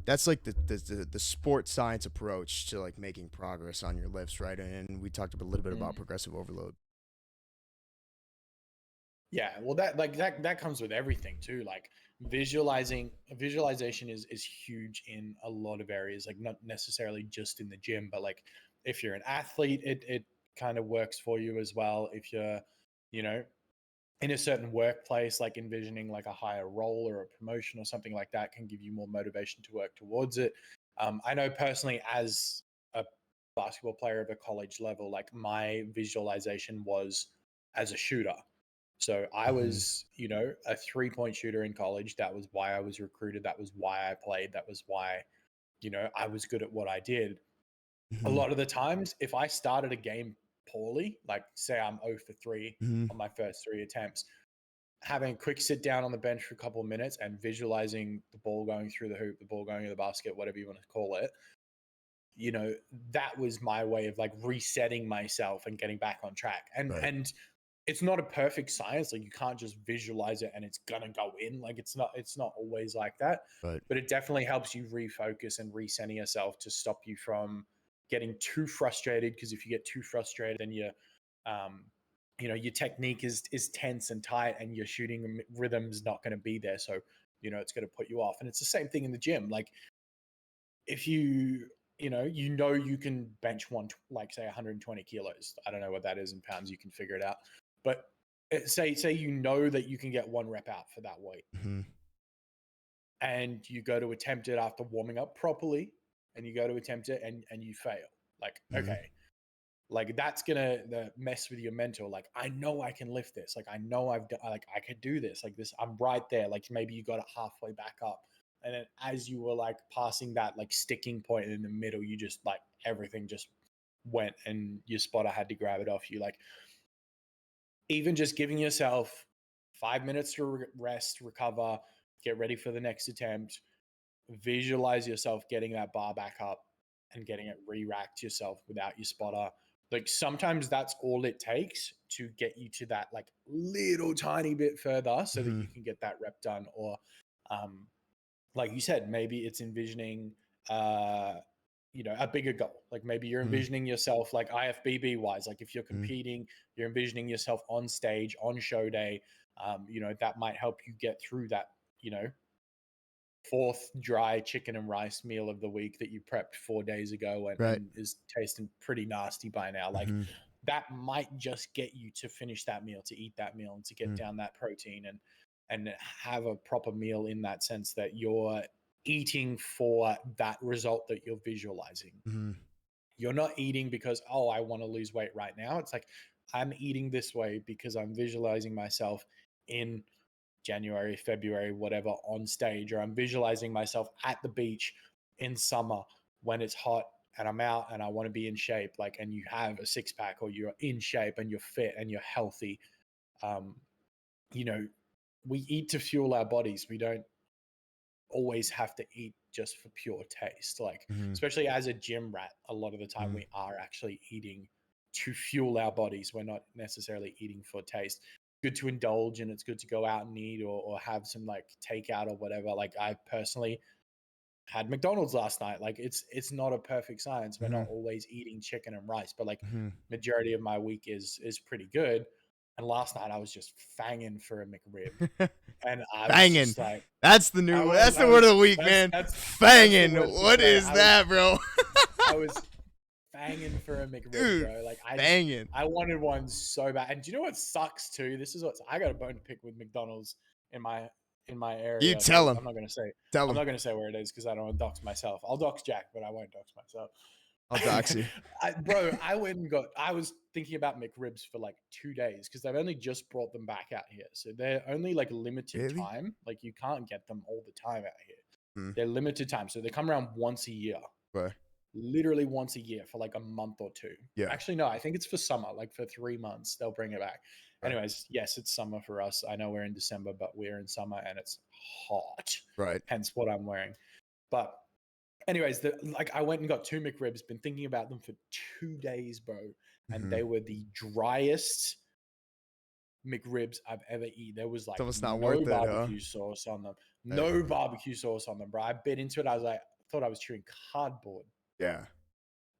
that's like the sports science approach to like making progress on your lifts, right? And we talked a little bit about progressive overload. Yeah, well, that comes with everything too. Like visualization is huge in a lot of areas. Like not necessarily just in the gym, but like if you're an athlete, it kind of works for you as well. If you're, in a certain workplace, like envisioning like a higher role or a promotion or something like that can give you more motivation to work towards it. I know personally, as a basketball player of a college level, like my visualization was as a shooter. So I was, a 3-point shooter in college. That was why I was recruited. That was why I played. That was why, I was good at what I did. A lot of the times, if I started a game poorly, like say I'm 0 for 3 on my first 3 attempts, having a quick sit down on the bench for a couple of minutes and visualizing the ball going through the hoop, the ball going to the basket, whatever you want to call it, that was my way of like resetting myself and getting back on track. And it's not a perfect science. Like you can't just visualize it and it's gonna go in. Like it's not always like that. Right. But it definitely helps you refocus and recenter yourself to stop you from getting too frustrated. Because if you get too frustrated, then your technique is tense and tight, and your shooting rhythm's not going to be there. So it's going to put you off. And it's the same thing in the gym. Like if you can bench one, like say 120 kilos. I don't know what that is in pounds. You can figure it out. But say that you can get 1 rep out for that weight, and you go to attempt it after warming up properly, and you go to attempt it and you fail. Like okay, like that's gonna mess with your mental. Like, I know I can lift this. Like, I know I've done, like, I could do this. Like this, I'm right there. Like maybe you got it halfway back up, and then as you were like passing that like sticking point in the middle, you just like everything just went, and your spotter had to grab it off you. Like, even just giving yourself 5 minutes to rest, recover, get ready for the next attempt, visualize yourself getting that bar back up and getting it re-racked yourself without your spotter. Like sometimes that's all it takes to get you to that like little tiny bit further so that you can get that rep done. Or like you said, maybe it's envisioning a bigger goal. Like maybe you're envisioning yourself like IFBB wise, like if you're competing, you're envisioning yourself on stage on show day. That might help you get through that, fourth dry chicken and rice meal of the week that you prepped 4 days ago and is tasting pretty nasty by now. Like that might just get you to finish that meal, to eat that meal, and to get down that protein and have a proper meal in that sense that you're eating for that result that you're visualizing. You're not eating because, oh, I want to lose weight right now. It's like, I'm eating this way because I'm visualizing myself in January, February, whatever, on stage, or I'm visualizing myself at the beach in summer when it's hot and I'm out and I want to be in shape. Like, and you have a six pack, or you're in shape and you're fit and you're healthy. We eat to fuel our bodies. We don't always have to eat just for pure taste. Like, especially as a gym rat, a lot of the time we are actually eating to fuel our bodies. We're not necessarily eating for taste. Good to indulge, and it's good to go out and eat or have some like takeout or whatever. Like, I personally had McDonald's last night. Like, it's not a perfect science. We're not always eating chicken and rice, but like majority of my week is pretty good. And last night I was just fanging for a McRib, and I was Banging. just like, That's the word of the week, man. Fanging. What is that, bro? I was fanging for a McRib, Dude, bro. Like, I wanted one so bad. And do you know what sucks too? I got a bone to pick with McDonald's in my area. You tell him. I'm not gonna say. Tell I'm him. not gonna say where it is because I don't want to dox myself. I'll dox Jack, but I won't dox myself. I'll dox you. I was thinking about McRibs for like 2 days because they've only just brought them back out here. So they're only like limited time. Like, you can't get them all the time out here. They're limited time. So they come around once a year. Right. Literally once a year for like a month or two. Yeah. Actually, no, I think it's for summer. Like for 3 months, they'll bring it back. Right. Anyways, yes, it's summer for us. I know we're in December, but we're in summer and it's hot. Right. Hence what I'm wearing. But anyways, I went and got 2 McRibs, been thinking about them for 2 days, bro. And they were the driest McRibs I've ever eaten. There was like no barbecue sauce on them. No barbecue sauce on them, bro. I bit into it. I was like, thought I was chewing cardboard. Yeah.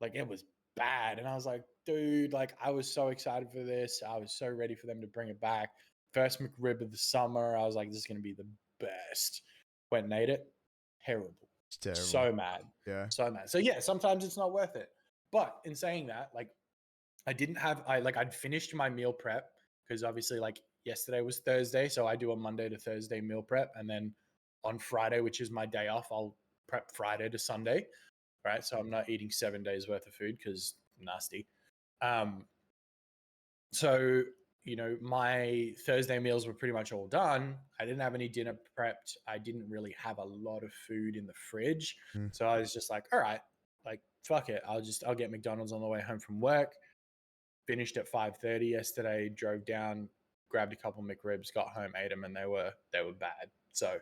Like, it was bad. And I was like, dude, like, I was so excited for this. I was so ready for them to bring it back. First McRib of the summer. I was like, this is going to be the best. Went and ate it. Terrible. It's terrible. So mad. Yeah. So mad. So yeah, sometimes it's not worth it. But in saying that, like, I'd finished my meal prep because obviously, like, yesterday was Thursday. So I do a Monday to Thursday meal prep. And then on Friday, which is my day off, I'll prep Friday to Sunday. Right. So I'm not eating 7 days worth of food because nasty. So, my Thursday meals were pretty much all done. I didn't have any dinner prepped. I didn't really have a lot of food in the fridge. So I was just like, all right, like, fuck it. I'll get McDonald's on the way home from work. Finished at 5:30 yesterday, drove down, grabbed a couple McRibs, got home, ate them, and they were bad. So,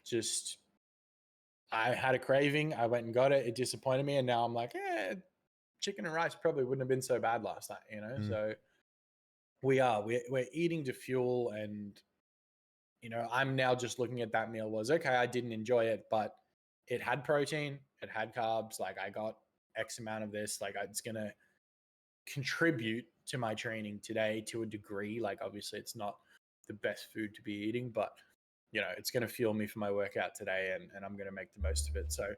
just, I had a craving. I went and got it. It disappointed me. And now I'm like, chicken and rice probably wouldn't have been so bad last night, So we're eating to fuel. And, I'm now just looking at that meal was, okay, I didn't enjoy it, but it had protein, it had carbs. Like, I got X amount of this. Like, it's going to contribute to my training today to a degree. Like, obviously it's not the best food to be eating, but it's going to fuel me for my workout today, and I'm going to make the most of it. So,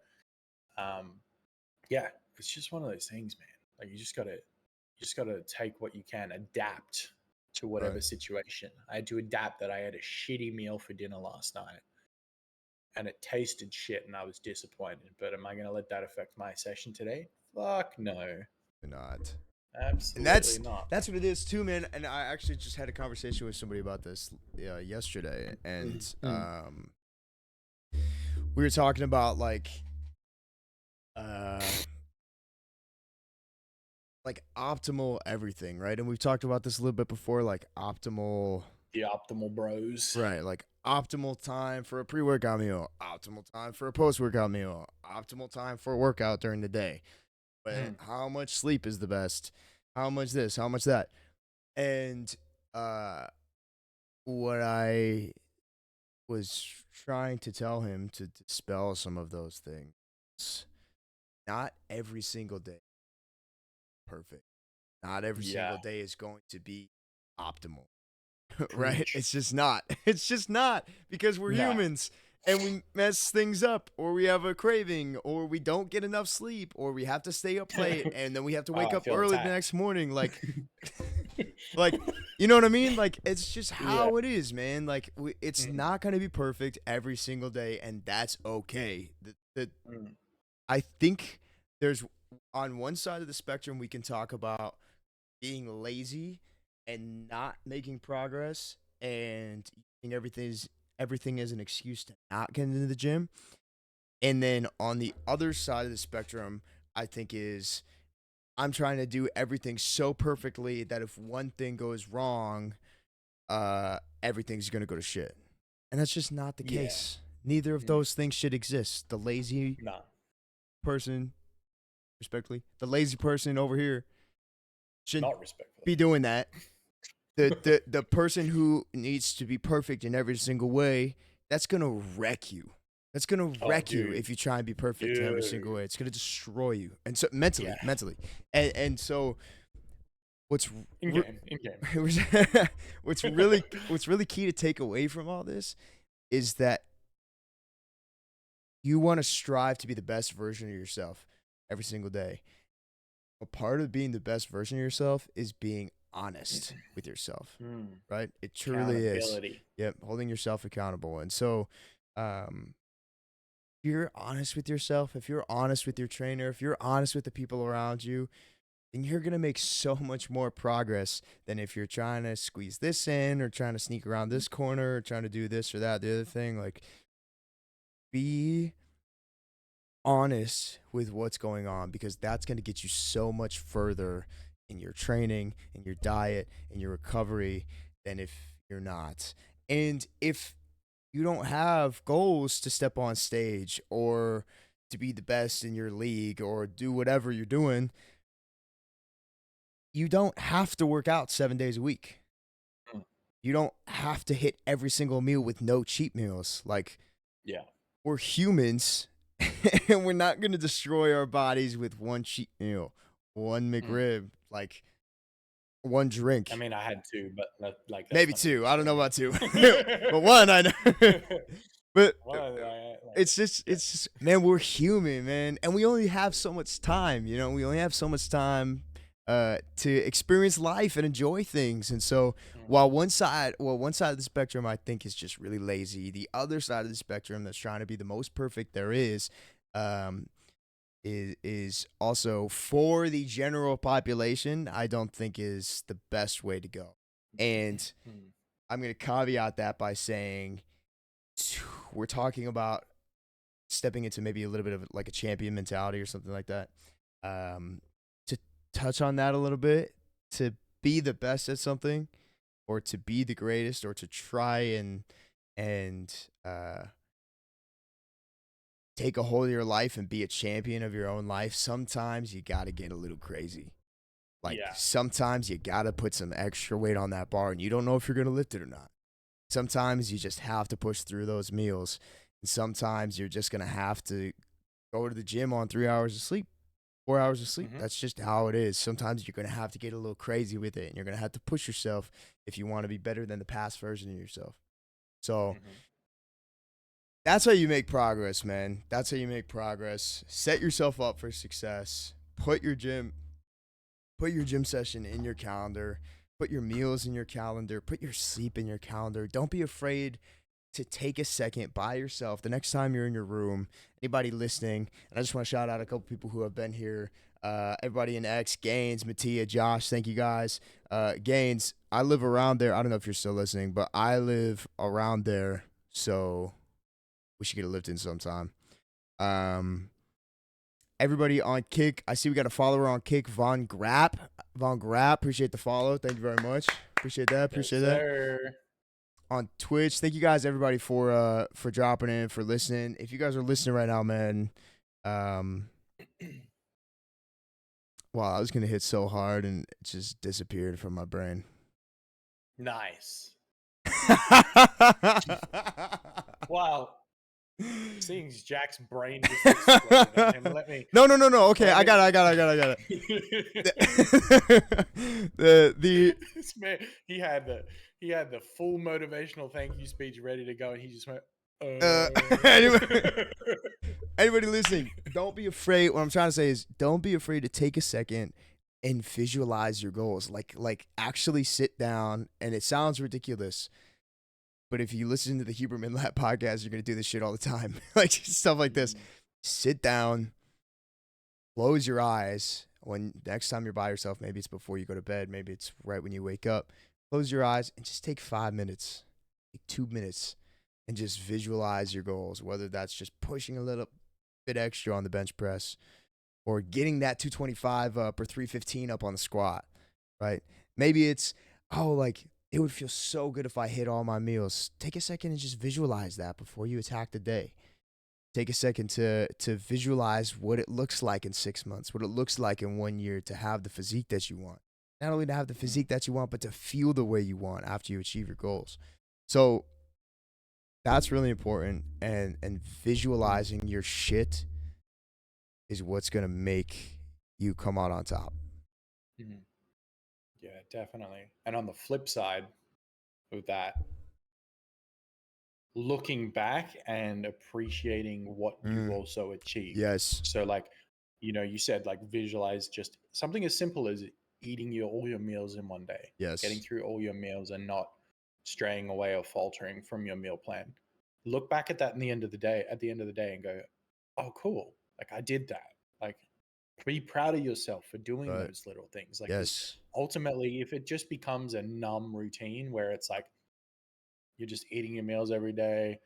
yeah, it's just one of those things, man. Like, you just got to take what you can, adapt to whatever situation. I had to adapt that I had a shitty meal for dinner last night and it tasted shit and I was disappointed, but am I going to let that affect my session today? Fuck no. Not. And Absolutely not. that's what it is too, man. And I actually just had a conversation with somebody about this yesterday, and we were talking about uh like optimal everything, right? And we've talked about this a little bit before, like optimal, The optimal bros. right? Like optimal time for a pre-workout meal, optimal time for a post-workout meal, optimal time for a workout during the day. But how much sleep is the best? How much this? How much that? And what I was trying to tell him to dispel some of those things. Not every single day perfect. Not every single day is going to be optimal. Right? It's just not. It's just not, because we're humans and we mess things up, or we have a craving, or we don't get enough sleep, or we have to stay up late and then we have to wake up early the next morning. Like, you know what I mean? Like, it's just how it is, man. Like, it's not going to be perfect every single day, and that's okay. I think there's, on one side of the spectrum, we can talk about being lazy and not making progress and using everything as an excuse to not get into the gym. And then on the other side of the spectrum, I think is, I'm trying to do everything so perfectly that if one thing goes wrong, everything's going to go to shit. And that's just not the case. Neither of those things should exist. The lazy person, respectfully, the lazy person over here shouldn't be doing that. The person who needs to be perfect in every single way, that's going to wreck you. That's going to wreck you if you try and be perfect in every single way. It's going to destroy you. And so mentally. And so what's what's really key to take away from all this is that you want to strive to be the best version of yourself every single day. A part of being the best version of yourself is being honest with yourself, right? It truly is. Yep, holding yourself accountable. And so, if you're honest with yourself, if you're honest with your trainer, if you're honest with the people around you, then you're going to make so much more progress than if you're trying to squeeze this in, or trying to sneak around this corner, or trying to do this or that, the other thing. Like, be honest with what's going on, because that's going to get you so much further in your training, in your diet, in your recovery, than if you're not. And if you don't have goals to step on stage or to be the best in your league or do whatever you're doing, you don't have to work out 7 days a week. You don't have to hit every single meal with no cheat meals. Like, we're humans. And we're not going to destroy our bodies with one cheat meal, one McRib, like one drink. I mean, I had two, but that's maybe two. I don't know about two, but one I know. But it's just, man, we're human, man, and we only have so much time. You know, we only have so much time to experience life and enjoy things. And so, while one side of the spectrum I think is just really lazy, the other side of the spectrum that's trying to be the most perfect there is also, for the general population, I don't think is the best way to go. And I'm going to caveat that by saying, we're talking about stepping into maybe a little bit of like a champion mentality or something like that. To touch on that a little bit, to be the best at something, or to be the greatest, or to try and take a hold of your life and be a champion of your own life, sometimes you got to get a little crazy. Like, sometimes you got to put some extra weight on that bar, and you don't know if you're going to lift it or not. Sometimes you just have to push through those meals. And sometimes you're just going to have to go to the gym on 3 hours of sleep, 4 hours of sleep. That's just how it is. Sometimes you're going to have to get a little crazy with it, and you're going to have to push yourself if you want to be better than the past version of yourself. So that's how you make progress, man. That's how you make progress. Set yourself up for success. Put your gym session in your calendar. Put your meals in your calendar. Put your sleep in your calendar. Don't be afraid to take a second by yourself the next time you're in your room. Anybody listening, and I just want to shout out a couple people who have been here. Everybody in X, Gaines, Mattia, Josh, thank you guys. Gaines, I live around there. I don't know if you're still listening, but I live around there, so we should get a lift in sometime. Everybody on Kick, I see we got a follower on Kick, Von Grapp. Von Grapp, appreciate the follow. Thank you very much. Appreciate that. Appreciate that. On Twitch, thank you guys, everybody, for dropping in, for listening. If you guys are listening right now, man, wow, I was gonna hit so hard and it just disappeared from my brain. Nice. Wow. Seeing Jack's brain just exploded on him. Let me. No. Okay, I got it. This man, he had the full motivational thank you speech ready to go, and he just went. Anybody listening, don't be afraid. What I'm trying to say is, don't be afraid to take a second and visualize your goals. Like actually sit down. And it sounds ridiculous, but if you listen to the Huberman Lab podcast, you're gonna do this shit all the time, like stuff like this. Sit down, close your eyes. When next time you're by yourself, maybe it's before you go to bed, maybe it's right when you wake up. Close your eyes and just take 5 minutes, take 2 minutes, and just visualize your goals. Whether that's just pushing a little bit extra on the bench press, or getting that 225 up or 315 up on the squat, right? Maybe it's it would feel so good if I hit all my meals. Take a second and just visualize that before you attack the day. Take a second to visualize what it looks like in 6 months, what it looks like in 1 year to have the physique that you want. Not only to have the physique that you want, but to feel the way you want after you achieve your goals. So that's really important. And visualizing your shit is what's going to make you come out on top. Mm-hmm. Yeah, definitely. And on the flip side of that, looking back and appreciating what you also achieved. Yes. So you said visualize just something as simple as eating all your meals in one day. Yes. Getting through all your meals and not straying away or faltering from your meal plan. Look back at that at the end of the day and go, oh, cool. I did that. Be proud of yourself for doing those little things. Yes. Ultimately, if it just becomes a numb routine where it's you're just eating your meals every day,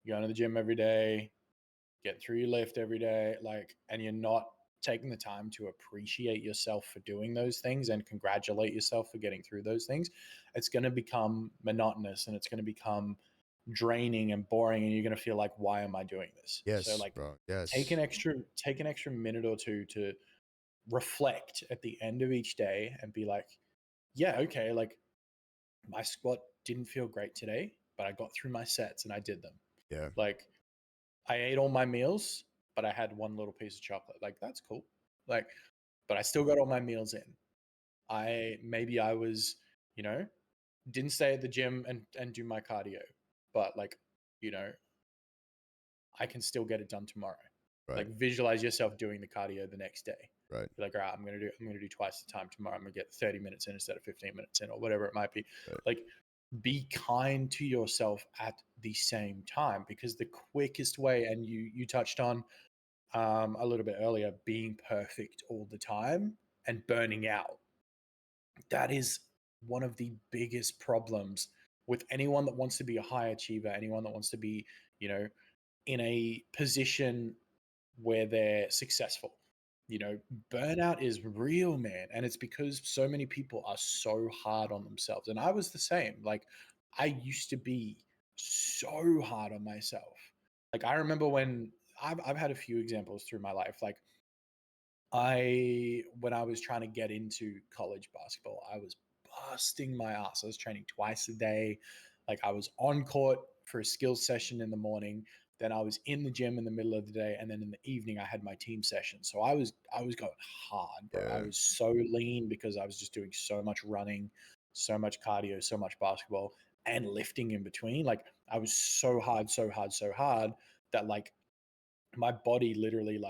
going to the gym every day, getting through your lift every day, and you're not taking the time to appreciate yourself for doing those things and congratulate yourself for getting through those things, it's going to become monotonous and it's going to become draining and boring, and you're going to feel like, why am I doing this? Yes, So bro. Yes. take an extra minute or two to reflect at the end of each day and be like, yeah, okay, my squat didn't feel great today, but I got through my sets and I did them. Yeah. I ate all my meals, but I had one little piece of chocolate. That's cool. But I still got all my meals in. I was, didn't stay at the gym and do my cardio, but I can still get it done tomorrow. Right. Visualize yourself doing the cardio the next day. Right. Be all right, I'm gonna do twice the time tomorrow. I'm gonna get 30 minutes in instead of 15 minutes in, or whatever it might be. Right. Be kind to yourself at the same time, because the quickest way, and you touched on a little bit earlier, being perfect all the time and burning out. That is one of the biggest problems with anyone that wants to be a high achiever, anyone that wants to be, in a position where they're successful. Burnout is real, man. And it's because so many people are so hard on themselves. And I was the same. I used to be so hard on myself. I remember when I've had a few examples through my life. When I was trying to get into college basketball, I was busting my ass. I was training twice a day. I was on court for a skills session in the morning. Then I was in the gym in the middle of the day, and then in the evening I had my team session. So I was going hard, bro. Yeah. I was so lean because I was just doing so much running, so much cardio, so much basketball, and lifting in between. I was so hard that my body literally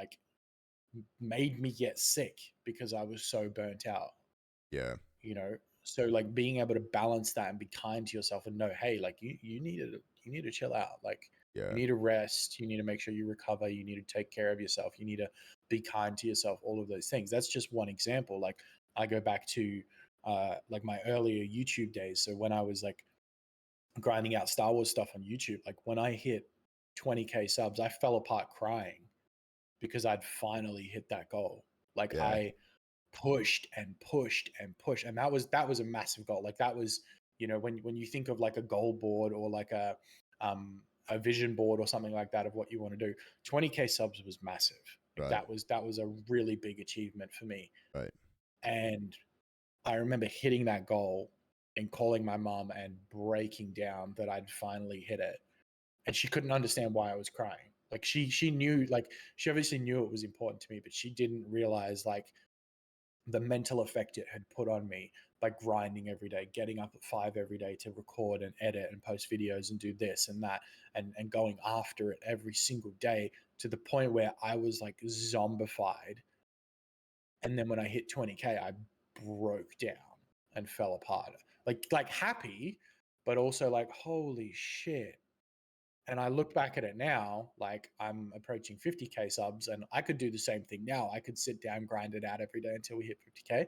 made me get sick because I was so burnt out. Yeah. So being able to balance that and be kind to yourself and know, hey, you need you need to chill out. Like, Yeah. you need to rest. You need to make sure you recover. You need to take care of yourself. You need to be kind to yourself. All of those things. That's just one example. Like, I go back to like my earlier YouTube days. So when I was like grinding out Star Wars stuff on YouTube, like when I hit 20K subs, I fell apart crying because I'd finally hit that goal. Like, Yeah. I pushed and pushed and pushed, and that was a massive goal. Like, that was, you know, when you think of like a goal board or like a vision board or something like that of what you want to do, 20K subs was massive. Like, Right. that was a really big achievement for me. Right. And I remember hitting that goal and calling my mom and breaking down that I'd finally hit it, and she couldn't understand why I was crying. Like, she knew, like, she obviously knew it was important to me, but she didn't realize like the mental effect it had put on me by grinding every day, getting up at 5 every day to record and edit and post videos and do this and that, and going after it every single day to the point where I was like zombified. And then when I hit 20K, I broke down and fell apart. Like happy, but also like, holy shit. And I look back at it now, like I'm approaching 50K subs, and I could do the same thing now. I could sit down, grind it out every day until we hit 50K,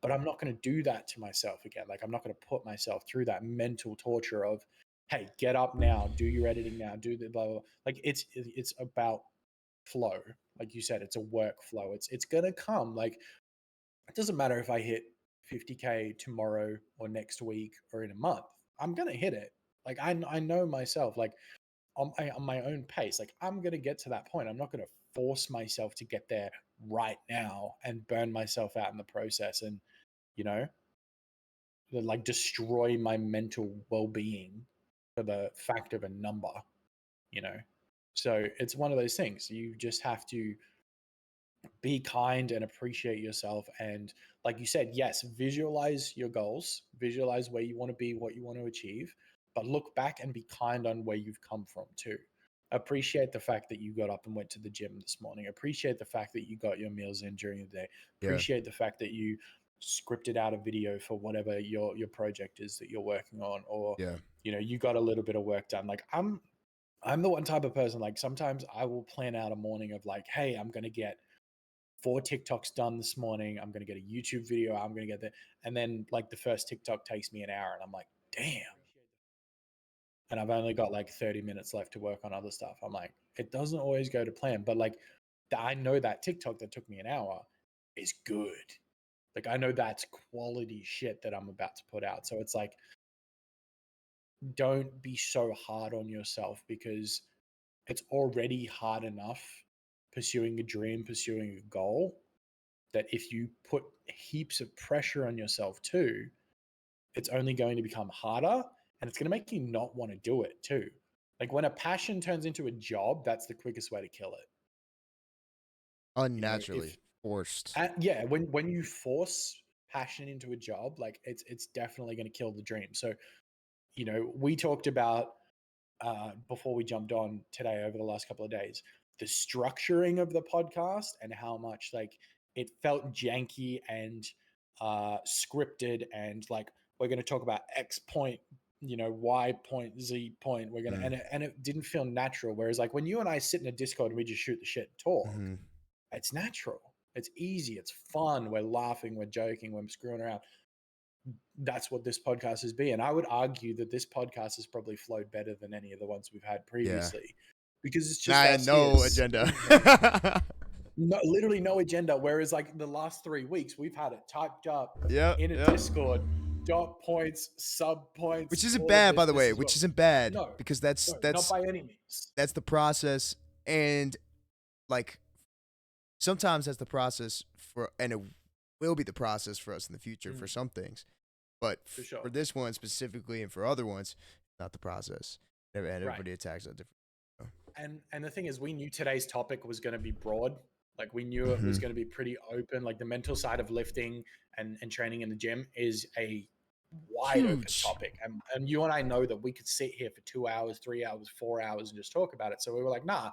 but I'm not going to do that to myself again. Like, I'm not going to put myself through that mental torture of, hey, get up now, do your editing now, do the blah, blah, blah. Like, it's about flow. Like you said, it's a workflow. It's going to come. Like, it doesn't matter if I hit 50K tomorrow or next week or in a month. I'm going to hit it. Like, I know myself. Like, on my own pace. Like, I'm going to get to that point. I'm not going to force myself to get there right now and burn myself out in the process and, you know, like destroy my mental well-being for the fact of a number, you know? So it's one of those things. You just have to be kind and appreciate yourself. And like you said, yes, visualize your goals, visualize where you want to be, what you want to achieve, but look back and be kind on where you've come from too. Appreciate the fact that you got up and went to the gym this morning. Appreciate the fact that you got your meals in during the day. Yeah. Appreciate the fact that you scripted out a video for whatever your project is that you're working on, or Yeah. you know, you got a little bit of work done. Like, I'm the one type of person, like sometimes I will plan out a morning of like, hey, I'm going to get 4 TikToks done this morning. I'm going to get a YouTube video. I'm going to get that. And then like the first TikTok takes me an hour and I'm like, damn. And I've only got like 30 minutes left to work on other stuff. I'm like, it doesn't always go to plan, but like I know that TikTok that took me an hour is good. Like, I know that's quality shit that I'm about to put out. So it's like, don't be so hard on yourself, because it's already hard enough pursuing a dream, pursuing a goal, that if you put heaps of pressure on yourself too, it's only going to become harder, and it's going to make you not want to do it too. Like, when a passion turns into a job, that's the quickest way to kill it. You know, Unnaturally forced. yeah, when you force passion into a job, like it's definitely going to kill the dream. So, you know, we talked about before we jumped on today over the last couple of days, the structuring of the podcast and how much like it felt janky and scripted, and like, we're going to talk about X point, you know, Y point, Z point. We're going to, and it didn't feel natural. Whereas like when you and I sit in a Discord and we just shoot the shit and talk, it's natural. It's easy. It's fun. We're laughing. We're joking. We're screwing around. That's what this podcast has been. And I would argue that this podcast has probably flowed better than any of the ones we've had Yeah. previously, because it's And just I had us no here agenda. sitting here. No, literally no agenda. Whereas like the last 3 weeks, we've had it typed up Yep. in a Yep. Discord, dot points, sub points, Which isn't all of bad, by this. the This way. is what. Which isn't bad No, because no, not that's by any means. that's the process, and like sometimes that's the process for, and it will be the process for us in the future for some things, but For sure. for this one specifically and for other ones, not the process. And Right. everybody attacks that different. And the thing is, we knew today's topic was going to be broad. Like, we knew it was going to be pretty open. Like, the mental side of lifting and training in the gym is a wide open Huge. topic. And you and I know that we could sit here for 2 hours, 3 hours, 4 hours and just talk about it. So we were like, nah,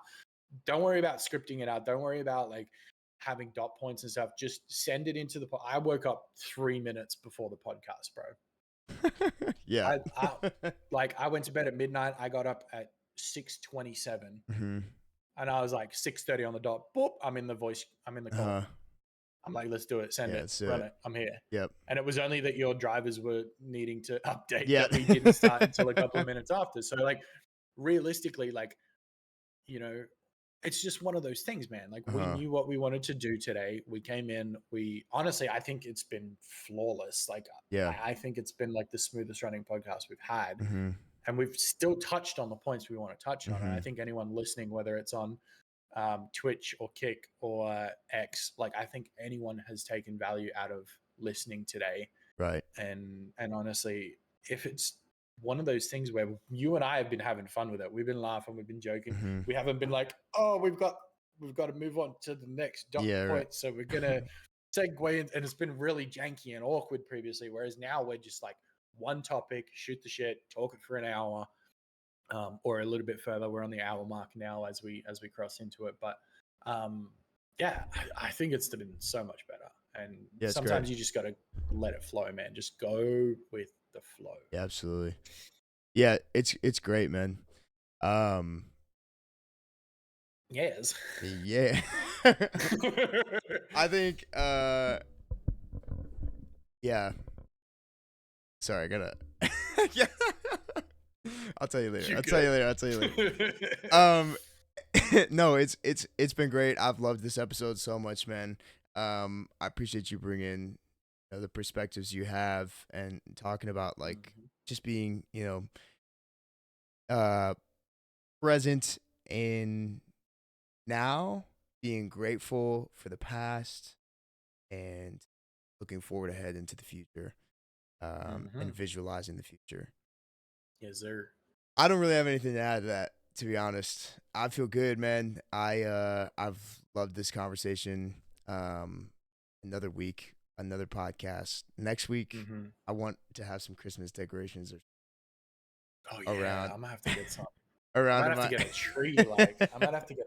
don't worry about scripting it out. Don't worry about like having dot points and stuff. Just send it into the I woke up 3 minutes before the podcast, bro. Yeah. I went to bed at midnight. I got up at 6:27, Mm-hmm. and I was like 6:30 on the dot. Boop! I'm in the call. Uh-huh. I'm like, let's do it. Send Yeah, it. let's do Run it. it. I'm here. Yep. And it was only that your drivers were needing to update Yeah. that we didn't start until a couple of minutes after. So like, realistically, like, you know, it's just one of those things, man. Like, we Uh-huh. knew what we wanted to do today. We came in. We honestly, I think it's been flawless. Like, Yeah. I think it's been like the smoothest running podcast we've had, Mm-hmm. and we've still touched on the points we want to touch on. And Mm-hmm. I think anyone listening, whether it's on Twitch or Kick or X, like, I think anyone has taken value out of listening today. Right. And honestly, if it's one of those things where you and I have been having fun with it, we've been laughing, we've been joking, Mm-hmm. we haven't been like, oh, we've got to move on to the next dot Yeah, point, right. so we're gonna segue in, and it's been really janky and awkward previously. Whereas now we're just like, one topic, shoot the shit, talk it for an hour, or a little bit further. We're on the hour mark now as we cross into it, but yeah, I think it's been so much better. And Yeah, it's great. sometimes you just got to let it flow, man. Just go with the flow. Yeah, absolutely. Yeah, it's great, man. Yes. Yeah. I think yeah. Sorry, I gotta yeah. I'll tell you later. I'll tell you later. No, it's been great. I've loved this episode so much, man. I appreciate you bringing the perspectives you have and talking about like just being, present in now, being grateful for the past, and looking forward ahead into the future, and visualizing the future. Yes, sir. I don't really have anything to add to that, to be honest. I feel good, man. I've loved this conversation. Another week, another podcast. Next week, I want to have some Christmas decorations around. I'm gonna have to get some. Around I might have to get a tree. Like, I might have to get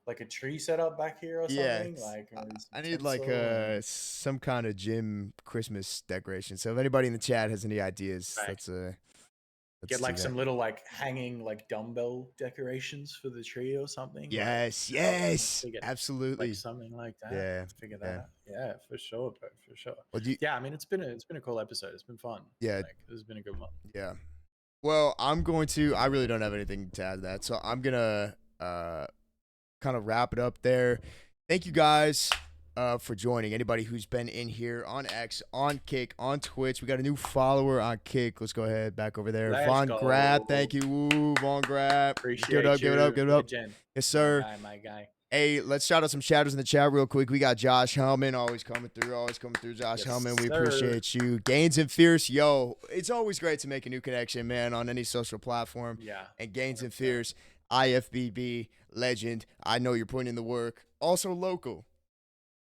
like a tree set up back here or something. Like, I need like some kind of gym Christmas decoration. So if anybody in the chat has any ideas, let's get like some little like hanging like dumbbell decorations for the tree or something. Yes, absolutely. Like something like that. Yeah, figure that out. Yeah, for sure, bro, for sure. Well, yeah, I mean, it's been a cool episode. It's been fun. Yeah, like, this has been a good one. Yeah. Well, I really don't have anything to add to that, so I'm gonna kind of wrap it up there. Thank you guys for joining. Anybody who's been in here on X, on Kick, on Twitch. We got a new follower on Kick. Let's go ahead back over there. Von Grab, thank you. Woo, Von Grab. Appreciate give it up, you. give it up, give it up. Legend. Yes, sir. My guy. Hey, let's shout out some shadows in the chat real quick. We got Josh Hellman always coming through. Josh Hellman. We appreciate you. Gains and Fierce. Yo, it's always great to make a new connection, man, on any social platform. Yeah. And Gains and Fierce, IFBB, legend. I know you're putting in the work. Also local.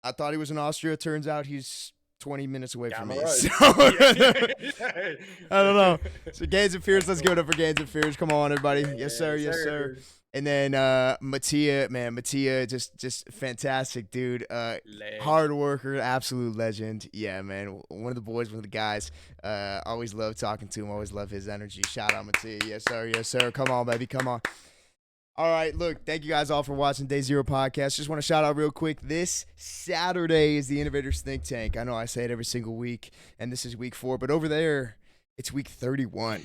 I thought he was in Austria. Turns out he's 20 minutes away from me. So, I don't know. So Gains and Fierce, let's give it up for Gains and Fierce. Come on, everybody. Yes, sir. Yes, sir. And then Mattia, just fantastic dude. Hard worker, absolute legend. Yeah, man. One of the boys, one of the guys. Always love talking to him. Always love his energy. Shout out Mattia. Yes, sir. Yes, sir. Come on, baby. Come on. All right, look, thank you guys all for watching Day Zero Podcast. Just want to shout out real quick. This Saturday is the Innovators Think Tank. I know I say it every single week, and this is week 4, but over there, it's week 31.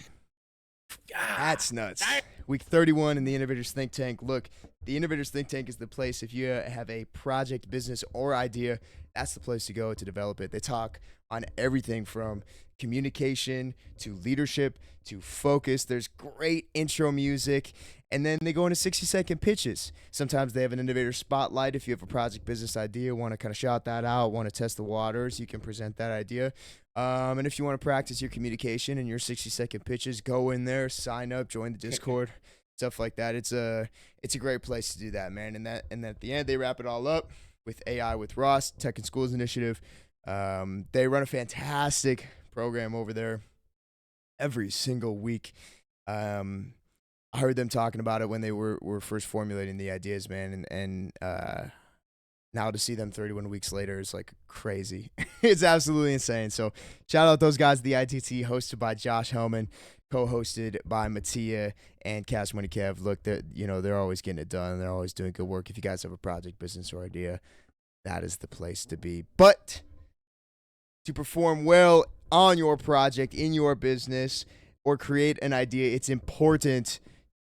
That's nuts. Week 31 in the Innovators Think Tank. Look, the Innovators Think Tank is the place. If you have a project, business, or idea, that's the place to go to develop it. They talk on everything from communication to leadership to focus. There's great intro music. And then they go into 60-second pitches. Sometimes they have an innovator spotlight. If you have a project, business idea, want to kind of shout that out, want to test the waters, you can present that idea. And if you want to practice your communication and your 60-second pitches, go in there, sign up, join the Discord, stuff like that. It's a great place to do that, man. And at the end, they wrap it all up with AI with Ross, Tech in Schools Initiative. They run a fantastic program over there every single week. I heard them talking about it when they were first formulating the ideas, man, and now to see them 31 weeks later is like crazy. It's absolutely insane. So shout out those guys, the ITT, hosted by Josh Hellman, co-hosted by Mattia and Cash Money Kev. Look, they're always getting it done. They're always doing good work. If you guys have a project, business, or idea, that is the place to be. But to perform well on your project, in your business, or create an idea, it's important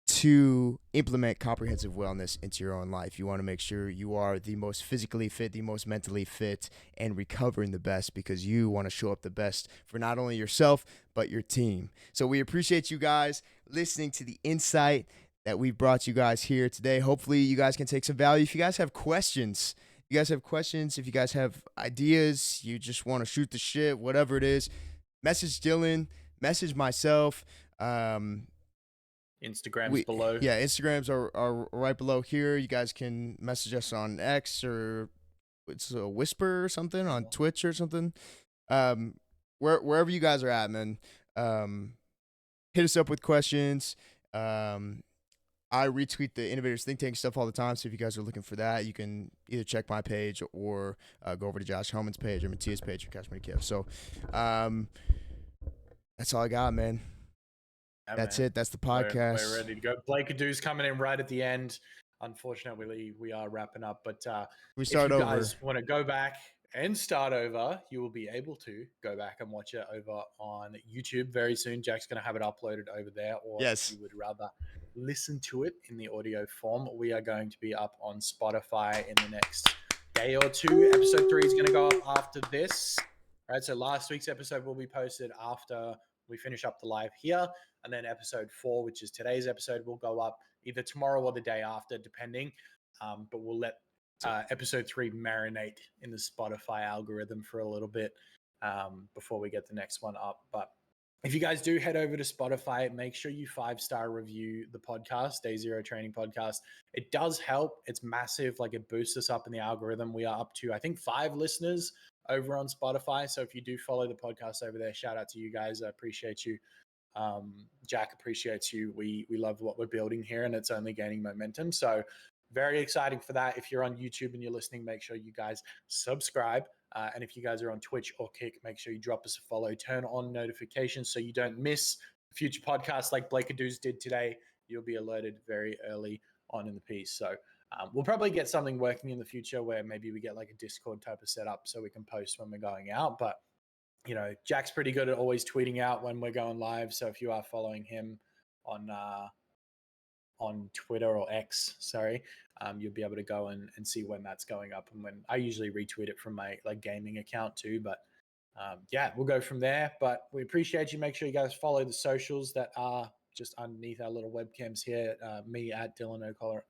to implement comprehensive wellness into your own life. You want to make sure you are the most physically fit, the most mentally fit, and recovering the best, because you want to show up the best for not only yourself, but your team. So we appreciate you guys listening to the insight that we brought you guys here today. Hopefully you guys can take some value. If you guys have questions, if you guys have ideas, you just want to shoot the shit, whatever it is, message Dylan, message myself. Instagram's below. Yeah, Instagrams are right below here. You guys can message us on X, or it's a Whisper or something, on Twitch or something. Wherever you guys are at, man. Hit us up with questions. I retweet the Innovators Think Tank stuff all the time, so if you guys are looking for that, you can either check my page or go over to Josh Hellman's page or Mattia's page or Cash Money Kev. So that's all I got, man. Yeah, that's man. it. That's the podcast. We're ready to go. Blake Adu's coming in right at the end. Unfortunately, we are wrapping up, but we start if you over. guys want to go back and start over, you will be able to go back and watch it over on YouTube very soon. Jack's going to have it uploaded over there, or yes, if you would rather listen to it in the audio form, we are going to be up on Spotify in the next day or two. Episode 3 is going to go up after this. All right, so last week's episode will be posted after we finish up the live here, and then episode 4, which is today's episode, will go up either tomorrow or the day after, depending. But we'll let episode 3 marinate in the Spotify algorithm for a little bit before we get the next one up. But if you guys do head over to Spotify, make sure you 5-star review the podcast, Day Zero Training Podcast. It does help. It's massive. Like, it boosts us up in the algorithm. We are up to, I think, 5 listeners over on Spotify. So if you do follow the podcast over there, shout out to you guys. I appreciate you. Jack appreciates you. We love what we're building here, and it's only gaining momentum. So very exciting for that. If you're on YouTube and you're listening, make sure you guys subscribe. And if you guys are on Twitch or Kick, make sure you drop us a follow, turn on notifications so you don't miss future podcasts like Blake Adu's did today. You'll be alerted very early on in the piece. So we'll probably get something working in the future where maybe we get like a Discord type of setup so we can post when we're going out. But, you know, Jack's pretty good at always tweeting out when we're going live. So if you are following him on Twitter or X, you'll be able to go and see when that's going up. And when I usually retweet it from my like gaming account too. But yeah, we'll go from there. But we appreciate you. Make sure you guys follow the socials that are just underneath our little webcams here. Me at Dylan O'Connor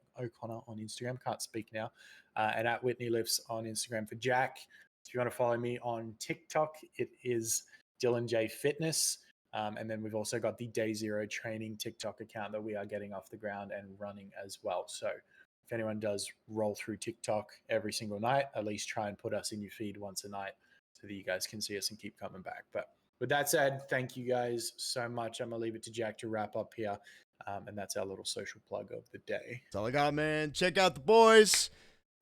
on Instagram. Can't speak now. And at Whitney Lifts on Instagram for Jack. If you want to follow me on TikTok, it is Dylan J Fitness. And then we've also got the Day Zero Training TikTok account that we are getting off the ground and running as well. So if anyone does roll through TikTok every single night, at least try and put us in your feed once a night so that you guys can see us and keep coming back. But with that said, thank you guys so much. I'm going to leave it to Jack to wrap up here. And that's our little social plug of the day. That's all I got, man. Check out the boys.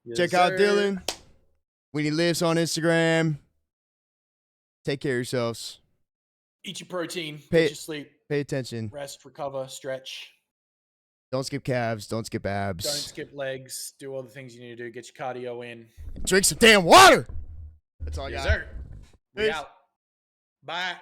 Yes, Check out Dylan. When he lives on Instagram. Take care of yourselves. Eat your protein. Get your sleep. Pay attention. Rest, recover, stretch. Don't skip calves. Don't skip abs. Don't skip legs. Do all the things you need to do. Get your cardio in. Drink some damn water. That's all I got. Yes, sir. We out. Bye.